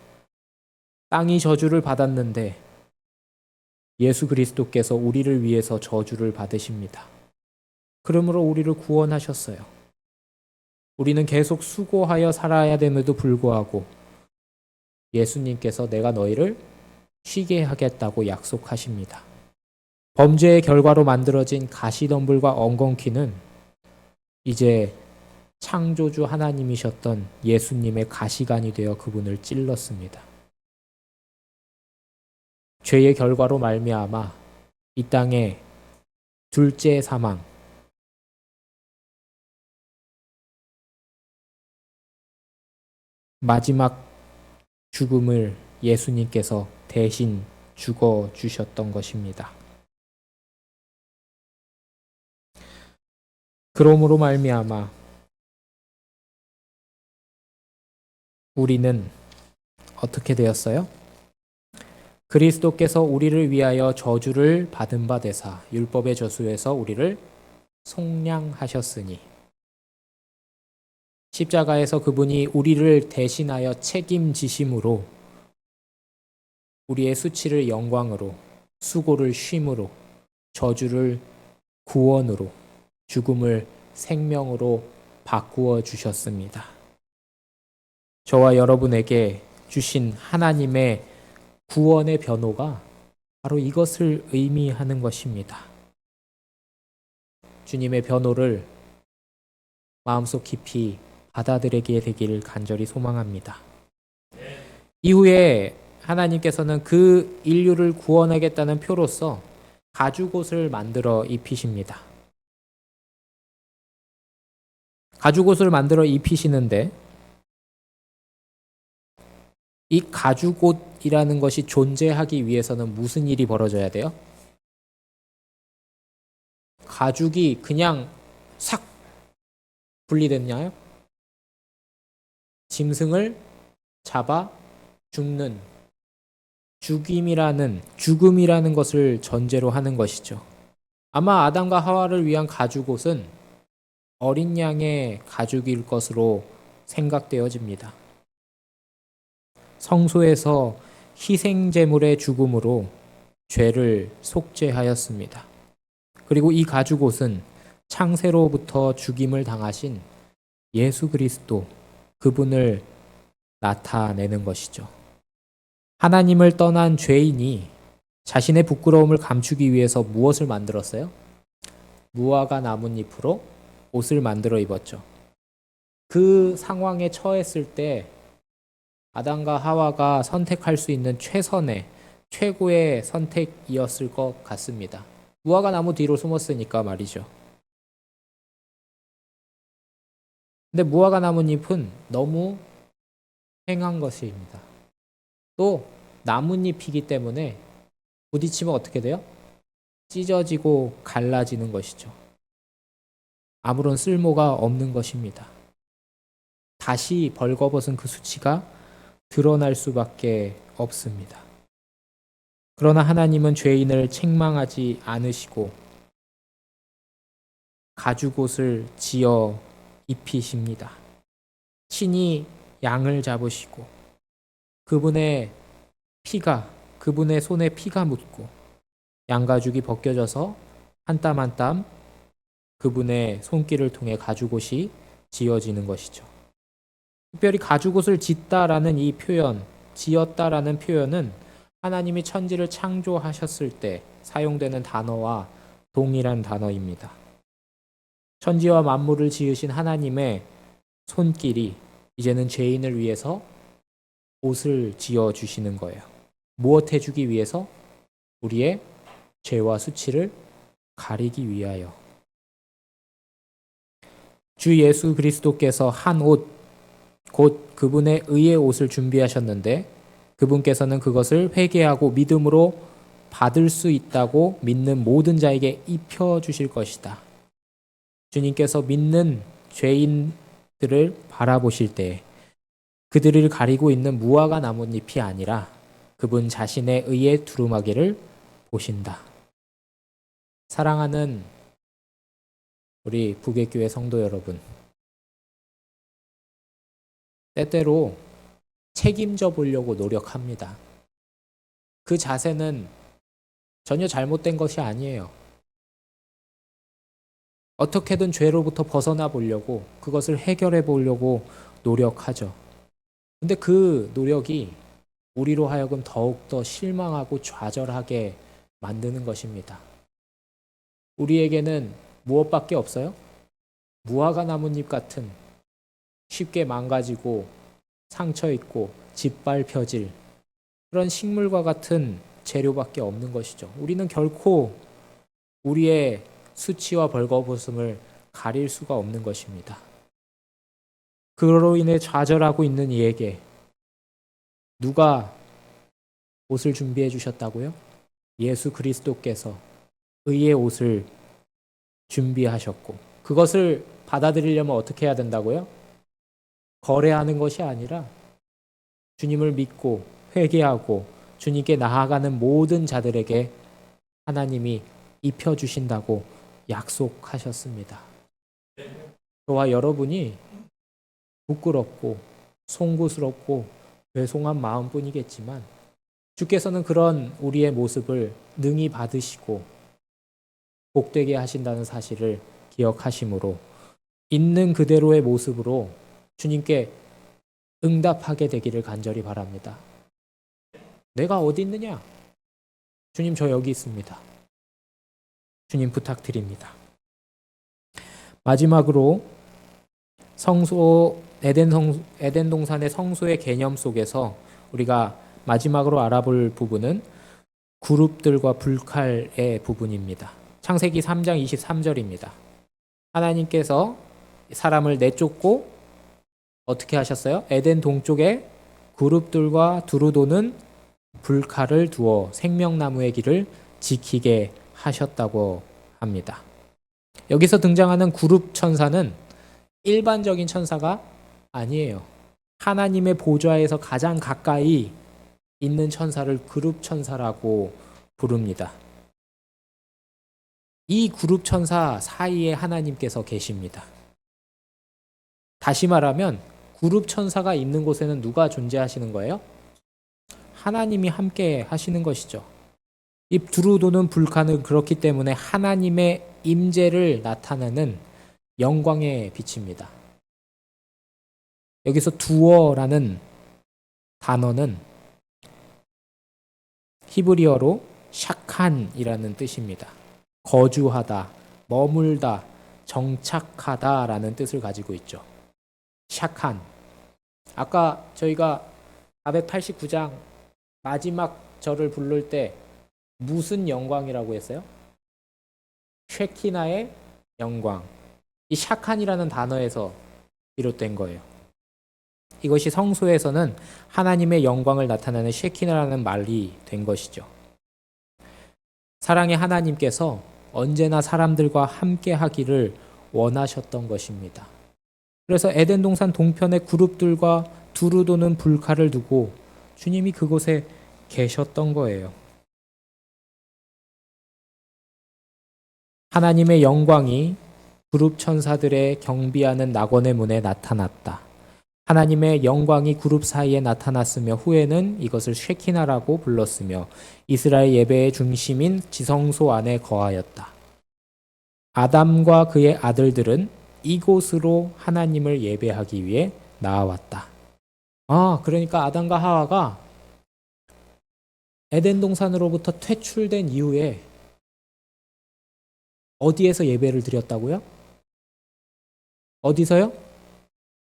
땅이 저주를 받았는데 예수 그리스도께서 우리를 위해서 저주를 받으십니다. 그러므로 우리를 구원하셨어요. 우리는 계속 수고하여 살아야 됨에도 불구하고 예수님께서 내가 너희를 쉬게 하겠다고 약속하십니다. 범죄의 결과로 만들어진 가시덤불과 엉겅퀴는 이제 창조주 하나님이셨던 예수님의 가시관이 되어 그분을 찔렀습니다. 죄의 결과로 말미암아 이 땅에 둘째 사망, 마지막 죽음을 예수님께서 대신 죽어 주셨던 것입니다. 그러므로 말미암아 우리는 어떻게 되었어요? 그리스도께서 우리를 위하여 저주를 받은 바 되사 율법의 저수에서 우리를 속량하셨으니 십자가에서 그분이 우리를 대신하여 책임지심으로 우리의 수치를 영광으로, 수고를 쉼으로, 저주를 구원으로, 죽음을 생명으로 바꾸어 주셨습니다. 저와 여러분에게 주신 하나님의 구원의 변호가 바로 이것을 의미하는 것입니다. 주님의 변호를 마음속 깊이 받아들이게 되기를 간절히 소망합니다. 이후에 하나님께서는 그 인류를 구원하겠다는 표로서 가죽옷을 만들어 입히십니다. 가죽옷을 만들어 입히시는데 이 가죽옷이라는 것이 존재하기 위해서는 무슨 일이 벌어져야 돼요? 가죽이 그냥 싹 분리됐나요? 짐승을 잡아 죽는 죽음이라는 것을 전제로 하는 것이죠. 아마 아담과 하와를 위한 가죽옷은 어린 양의 가죽일 것으로 생각되어집니다. 성소에서 희생제물의 죽음으로 죄를 속죄하였습니다. 그리고 이 가죽옷은 창세로부터 죽임을 당하신 예수 그리스도 그분을 나타내는 것이죠. 하나님을 떠난 죄인이 자신의 부끄러움을 감추기 위해서 무엇을 만들었어요? 무화과 나뭇잎으로 옷을 만들어 입었죠. 그 상황에 처했을 때 아담과 하와가 선택할 수 있는 최고의 선택이었을 것 같습니다. 무화과 나무 뒤로 숨었으니까 말이죠. 근데 무화과 나뭇잎은 너무 행한 것입니다. 또 나뭇잎이기 때문에 부딪히면 어떻게 돼요? 찢어지고 갈라지는 것이죠. 아무런 쓸모가 없는 것입니다. 다시 벌거벗은 그 수치가 드러날 수밖에 없습니다. 그러나 하나님은 죄인을 책망하지 않으시고 가죽옷을 지어 입히십니다. 친히 양을 잡으시고 그분의 손에 피가 묻고 양가죽이 벗겨져서 한 땀 한 땀 그분의 손길을 통해 가죽옷이 지어지는 것이죠. 특별히 가죽옷을 짓다라는 이 표현, 지었다라는 표현은 하나님이 천지를 창조하셨을 때 사용되는 단어와 동일한 단어입니다. 천지와 만물을 지으신 하나님의 손길이 이제는 죄인을 위해서 옷을 지어 주시는 거예요. 무엇 해주기 위해서? 우리의 죄와 수치를 가리기 위하여. 주 예수 그리스도께서 한 옷, 곧 그분의 의의 옷을 준비하셨는데 그분께서는 그것을 회개하고 믿음으로 받을 수 있다고 믿는 모든 자에게 입혀 주실 것이다. 주님께서 믿는 죄인들을 바라보실 때 그들을 가리고 있는 무화과 나뭇잎이 아니라 그분 자신의 의의 두루마기를 보신다. 사랑하는 우리 북외교회 성도 여러분, 때때로 책임져 보려고 노력합니다. 그 자세는 전혀 잘못된 것이 아니에요. 어떻게든 죄로부터 벗어나 보려고, 그것을 해결해 보려고 노력하죠. 근데 그 노력이 우리로 하여금 더욱더 실망하고 좌절하게 만드는 것입니다. 우리에게는 무엇밖에 없어요? 무화과 나뭇잎 같은 쉽게 망가지고 상처 있고 짓밟혀질 그런 식물과 같은 재료밖에 없는 것이죠. 우리는 결코 우리의 수치와 벌거벗음을 가릴 수가 없는 것입니다. 그로 인해 좌절하고 있는 이에게 누가 옷을 준비해 주셨다고요? 예수 그리스도께서 의의 옷을 준비하셨고, 그것을 받아들이려면 어떻게 해야 된다고요? 거래하는 것이 아니라 주님을 믿고 회개하고 주님께 나아가는 모든 자들에게 하나님이 입혀주신다고 약속하셨습니다. 저와 여러분이 부끄럽고 송구스럽고 죄송한 마음뿐이겠지만 주께서는 그런 우리의 모습을 능히 받으시고 복되게 하신다는 사실을 기억하심으로 있는 그대로의 모습으로 주님께 응답하게 되기를 간절히 바랍니다. 내가 어디 있느냐? 주님, 저 여기 있습니다. 주님 부탁드립니다. 마지막으로 에덴 동산의 성소의 개념 속에서 우리가 마지막으로 알아볼 부분은 그룹들과 불칼의 부분입니다. 창세기 3장 23절입니다. 하나님께서 사람을 내쫓고 어떻게 하셨어요? 에덴 동쪽에 그룹들과 두루 도는 불칼을 두어 생명나무의 길을 지키게 하셨다고 합니다. 여기서 등장하는 그룹 천사는 일반적인 천사가 아니에요. 하나님의 보좌에서 가장 가까이 있는 천사를 그룹 천사라고 부릅니다. 이 그룹 천사 사이에 하나님께서 계십니다. 다시 말하면 그룹 천사가 있는 곳에는 누가 존재하시는 거예요? 하나님이 함께 하시는 것이죠. 이 두루 도는 불칼은 그렇기 때문에 하나님의 임재를 나타내는 영광의 빛입니다. 여기서 두어라는 단어는 히브리어로 샤칸이라는 뜻입니다. 거주하다, 머물다, 정착하다라는 뜻을 가지고 있죠. 샤칸. 아까 저희가 489장 마지막 절을 부를 때 무슨 영광이라고 했어요? 쉐키나의 영광. 이 샤칸이라는 단어에서 비롯된 거예요. 이것이 성소에서는 하나님의 영광을 나타내는 쉐키나라는 말이 된 것이죠. 사랑의 하나님께서 언제나 사람들과 함께 하기를 원하셨던 것입니다. 그래서 에덴 동산 동편의 그룹들과 두루 도는 불칼을 두고 주님이 그곳에 계셨던 거예요. 하나님의 영광이 그룹 천사들의 경비하는 낙원의 문에 나타났다. 하나님의 영광이 그룹 사이에 나타났으며 후에는 이것을 쉐키나라고 불렀으며 이스라엘 예배의 중심인 지성소 안에 거하였다. 아담과 그의 아들들은 이곳으로 하나님을 예배하기 위해 나아왔다. 그러니까 아담과 하와가 에덴 동산으로부터 퇴출된 이후에 어디에서 예배를 드렸다고요? 어디서요?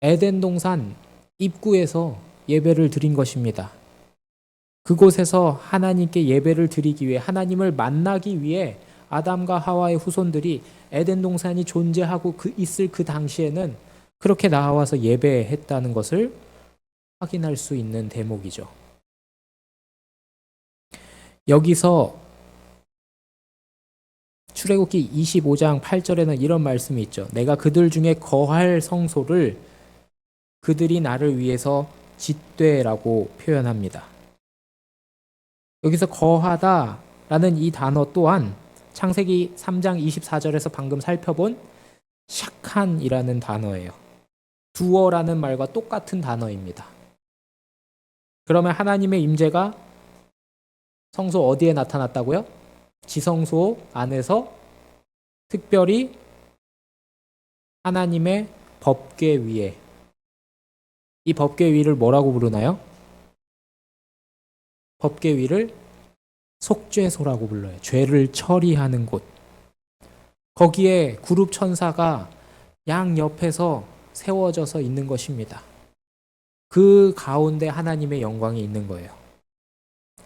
에덴 동산 입구에서 예배를 드린 것입니다. 그곳에서 하나님께 예배를 드리기 위해, 하나님을 만나기 위해 아담과 하와의 후손들이 에덴 동산이 존재하고 있을 그 당시에는 그렇게 나와서 예배했다는 것을 확인할 수 있는 대목이죠. 여기서 출애굽기 25장 8절에는 이런 말씀이 있죠. 내가 그들 중에 거할 성소를 그들이 나를 위해서 짓되라고 표현합니다. 여기서 거하다라는 이 단어 또한 창세기 3장 24절에서 방금 살펴본 샥한이라는 단어예요. 두어라는 말과 똑같은 단어입니다. 그러면 하나님의 임재가 성소 어디에 나타났다고요? 지성소 안에서 특별히 하나님의 법궤 위에, 이 법궤 위를 뭐라고 부르나요? 법궤 위를 속죄소라고 불러요. 죄를 처리하는 곳. 거기에 그룹 천사가 양 옆에서 세워져서 있는 것입니다. 그 가운데 하나님의 영광이 있는 거예요.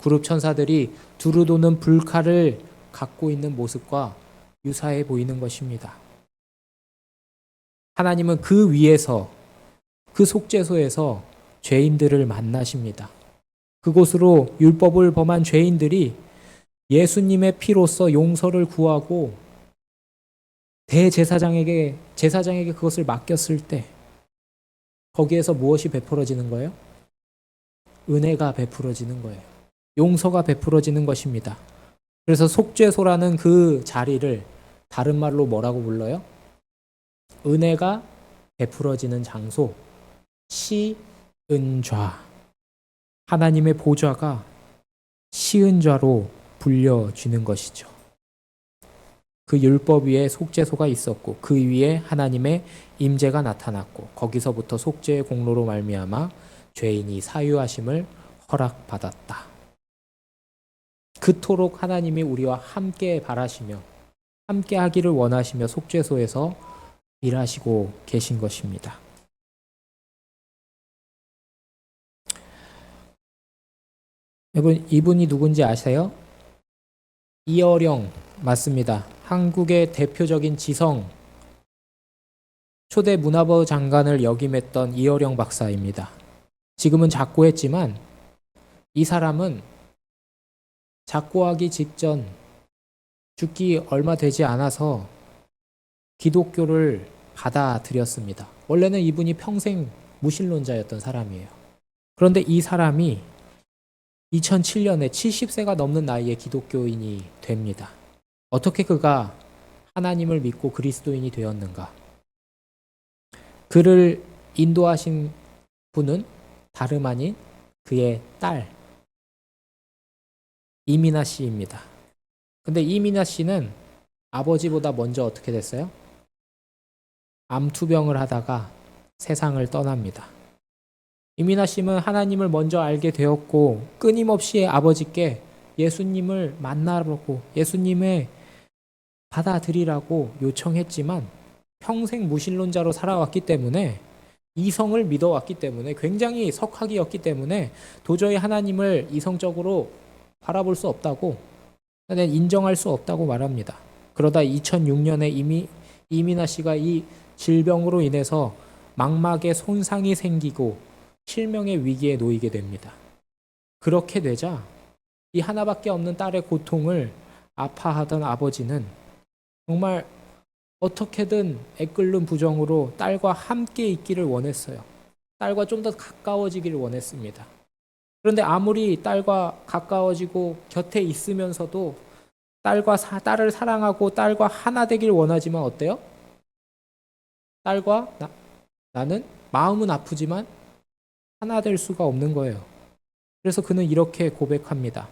그룹 천사들이 두루 도는 불칼을 갖고 있는 모습과 유사해 보이는 것입니다. 하나님은 그 위에서, 그 속죄소에서 죄인들을 만나십니다. 그곳으로 율법을 범한 죄인들이 예수님의 피로써 용서를 구하고 제사장에게 그것을 맡겼을 때 거기에서 무엇이 베풀어지는 거예요? 은혜가 베풀어지는 거예요. 용서가 베풀어지는 것입니다. 그래서 속죄소라는 그 자리를 다른 말로 뭐라고 불러요? 은혜가 베풀어지는 장소, 시은좌. 하나님의 보좌가 시은좌로 불려지는 것이죠. 그 율법 위에 속죄소가 있었고 그 위에 하나님의 임재가 나타났고 거기서부터 속죄의 공로로 말미암아 죄인이 사유하심을 허락받았다. 그토록 하나님이 우리와 함께 바라시며 함께 하기를 원하시며 속죄소에서 일하시고 계신 것입니다. 여러분, 이분이 누군지 아세요? 이어령 맞습니다. 한국의 대표적인 지성 초대 문화부 장관을 역임했던 이어령 박사입니다. 지금은 작고했지만 이 사람은 작고하기 직전 죽기 얼마 되지 않아서 기독교를 받아들였습니다. 원래는 이분이 평생 무신론자였던 사람이에요. 그런데 이 사람이 2007년에 70세가 넘는 나이에 기독교인이 됩니다. 어떻게 그가 하나님을 믿고 그리스도인이 되었는가? 그를 인도하신 분은 다름 아닌 그의 딸 이민아 씨입니다. 근데 이민아 씨는 아버지보다 먼저 어떻게 됐어요? 암투병을 하다가 세상을 떠납니다. 이민아 씨는 하나님을 먼저 알게 되었고 끊임없이 아버지께 예수님을 만나라고, 예수님의 받아들이라고 요청했지만 평생 무신론자로 살아왔기 때문에, 이성을 믿어왔기 때문에, 굉장히 석학이었기 때문에 도저히 하나님을 이성적으로 바라볼 수 없다고, 인정할 수 없다고 말합니다. 그러다 2006년에 이민아 씨가 이 질병으로 인해서 망막에 손상이 생기고 실명의 위기에 놓이게 됩니다. 그렇게 되자 이 하나밖에 없는 딸의 고통을 아파하던 아버지는 정말 어떻게든 애끓는 부정으로 딸과 함께 있기를 원했어요. 딸과 좀 더 가까워지기를 원했습니다. 그런데 아무리 딸과 가까워지고 곁에 있으면서도 딸을 사랑하고 딸과 하나 되길 원하지만 어때요? 딸과 나는 마음은 아프지만 하나 될 수가 없는 거예요. 그래서 그는 이렇게 고백합니다.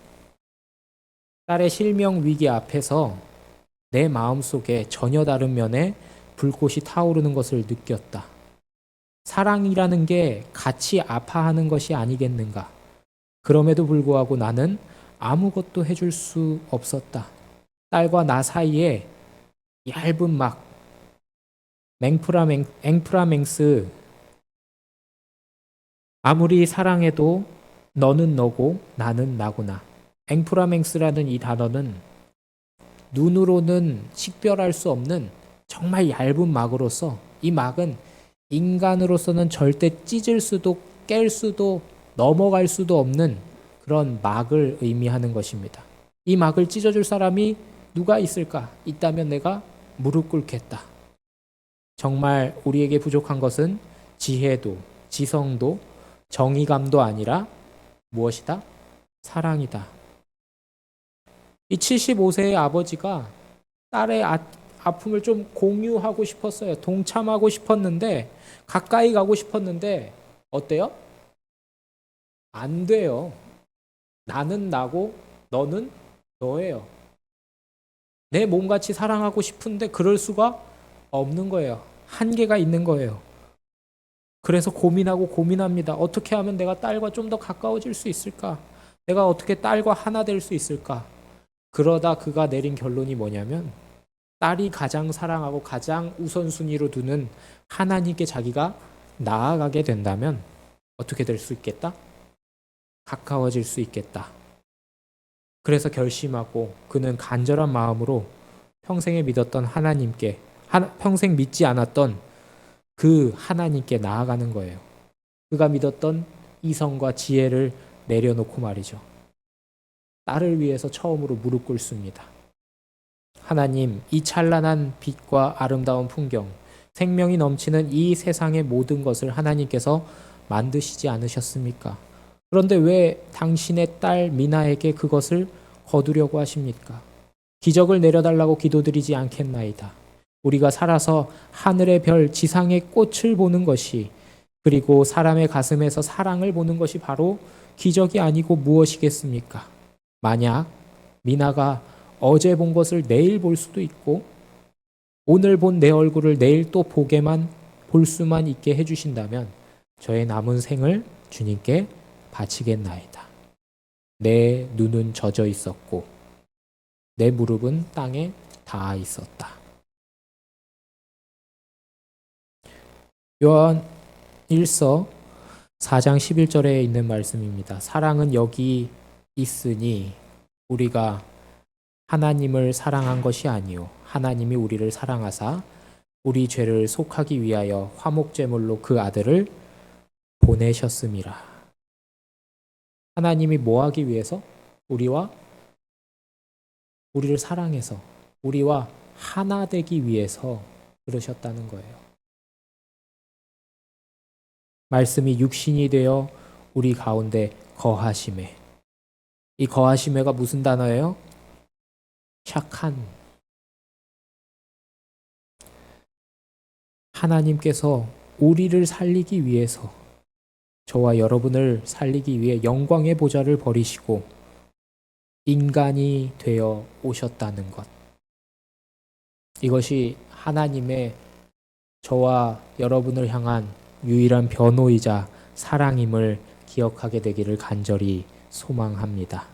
딸의 실명 위기 앞에서 내 마음속에 전혀 다른 면에 불꽃이 타오르는 것을 느꼈다. 사랑이라는 게 같이 아파하는 것이 아니겠는가. 그럼에도 불구하고 나는 아무것도 해줄 수 없었다. 딸과 나 사이에 얇은 막, 앵프라맹스 아무리 사랑해도 너는 너고 나는 나구나. 앵프라맹스라는 이 단어는 눈으로는 식별할 수 없는 정말 얇은 막으로서 이 막은 인간으로서는 절대 찢을 수도 깰 수도 넘어갈 수도 없는 그런 막을 의미하는 것입니다. 이 막을 찢어줄 사람이 누가 있을까? 있다면 내가 무릎 꿇겠다. 정말 우리에게 부족한 것은 지혜도, 지성도, 정의감도 아니라 무엇이다? 사랑이다. 이 75세의 아버지가 딸의 아픔을 좀 공유하고 싶었어요. 동참하고 싶었는데, 가까이 가고 싶었는데, 어때요? 안 돼요. 나는 나고 너는 너예요. 내 몸같이 사랑하고 싶은데 그럴 수가 없는 거예요. 한계가 있는 거예요. 그래서 고민하고 고민합니다. 어떻게 하면 내가 딸과 좀 더 가까워질 수 있을까? 내가 어떻게 딸과 하나 될 수 있을까? 그러다 그가 내린 결론이 뭐냐면 딸이 가장 사랑하고 가장 우선순위로 두는 하나님께 자기가 나아가게 된다면 어떻게 될 수 있겠다? 가까워질 수 있겠다. 그래서 결심하고 그는 간절한 마음으로 평생에 믿었던 하나님께, 평생 믿지 않았던 그 하나님께 나아가는 거예요. 그가 믿었던 이성과 지혜를 내려놓고 말이죠. 딸을 위해서 처음으로 무릎 꿇습니다. 하나님, 이 찬란한 빛과 아름다운 풍경, 생명이 넘치는 이 세상의 모든 것을 하나님께서 만드시지 않으셨습니까? 그런데 왜 당신의 딸 미나에게 그것을 거두려고 하십니까? 기적을 내려달라고 기도드리지 않겠나이다. 우리가 살아서 하늘의 별, 지상의 꽃을 보는 것이, 그리고 사람의 가슴에서 사랑을 보는 것이 바로 기적이 아니고 무엇이겠습니까? 만약 미나가 어제 본 것을 내일 볼 수도 있고 오늘 본 내 얼굴을 내일 또 보게만 볼 수만 있게 해주신다면 저의 남은 생을 주님께 바치겠나이다. 내 눈은 젖어 있었고 내 무릎은 땅에 닿아 있었다. 요한 1서 4장 11절에 있는 말씀입니다. 사랑은 여기 있으니 우리가 하나님을 사랑한 것이 아니요 하나님이 우리를 사랑하사 우리 죄를 속하기 위하여 화목제물로 그 아들을 보내셨음이라. 하나님이 뭐 하기 위해서? 우리를 사랑해서 우리와 하나 되기 위해서 그러셨다는 거예요. 말씀이 육신이 되어 우리 가운데 거하심에. 이 거하심에가 무슨 단어예요? 착한. 하나님께서 우리를 살리기 위해서, 저와 여러분을 살리기 위해 영광의 보좌를 버리시고 인간이 되어 오셨다는 것. 이것이 하나님의 저와 여러분을 향한 유일한 변호이자 사랑임을 기억하게 되기를 간절히 소망합니다.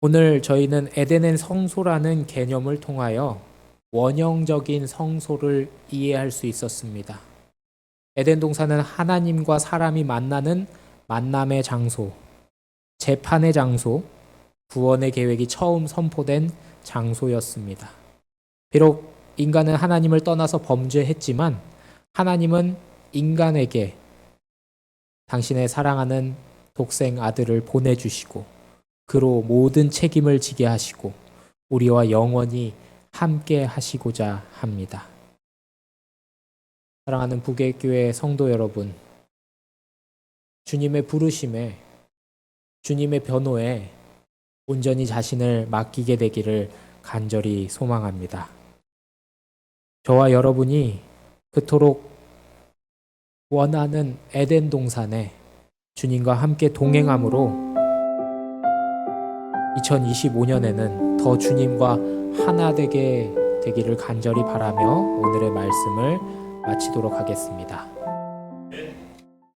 오늘 저희는 에덴의 성소라는 개념을 통하여 원형적인 성소를 이해할 수 있었습니다. 에덴 동산은 하나님과 사람이 만나는 만남의 장소, 재판의 장소, 구원의 계획이 처음 선포된 장소였습니다. 비록 인간은 하나님을 떠나서 범죄했지만 하나님은 인간에게 당신의 사랑하는 독생 아들을 보내주시고 그로 모든 책임을 지게 하시고 우리와 영원히 함께 하시고자 합니다. 사랑하는 북외교회 성도 여러분, 주님의 부르심에, 주님의 변호에 온전히 자신을 맡기게 되기를 간절히 소망합니다. 저와 여러분이 그토록 원하는 에덴 동산에 주님과 함께 동행함으로 2025년에는 더 주님과 하나 되게 되기를 간절히 바라며 오늘의 말씀을 마치도록 하겠습니다.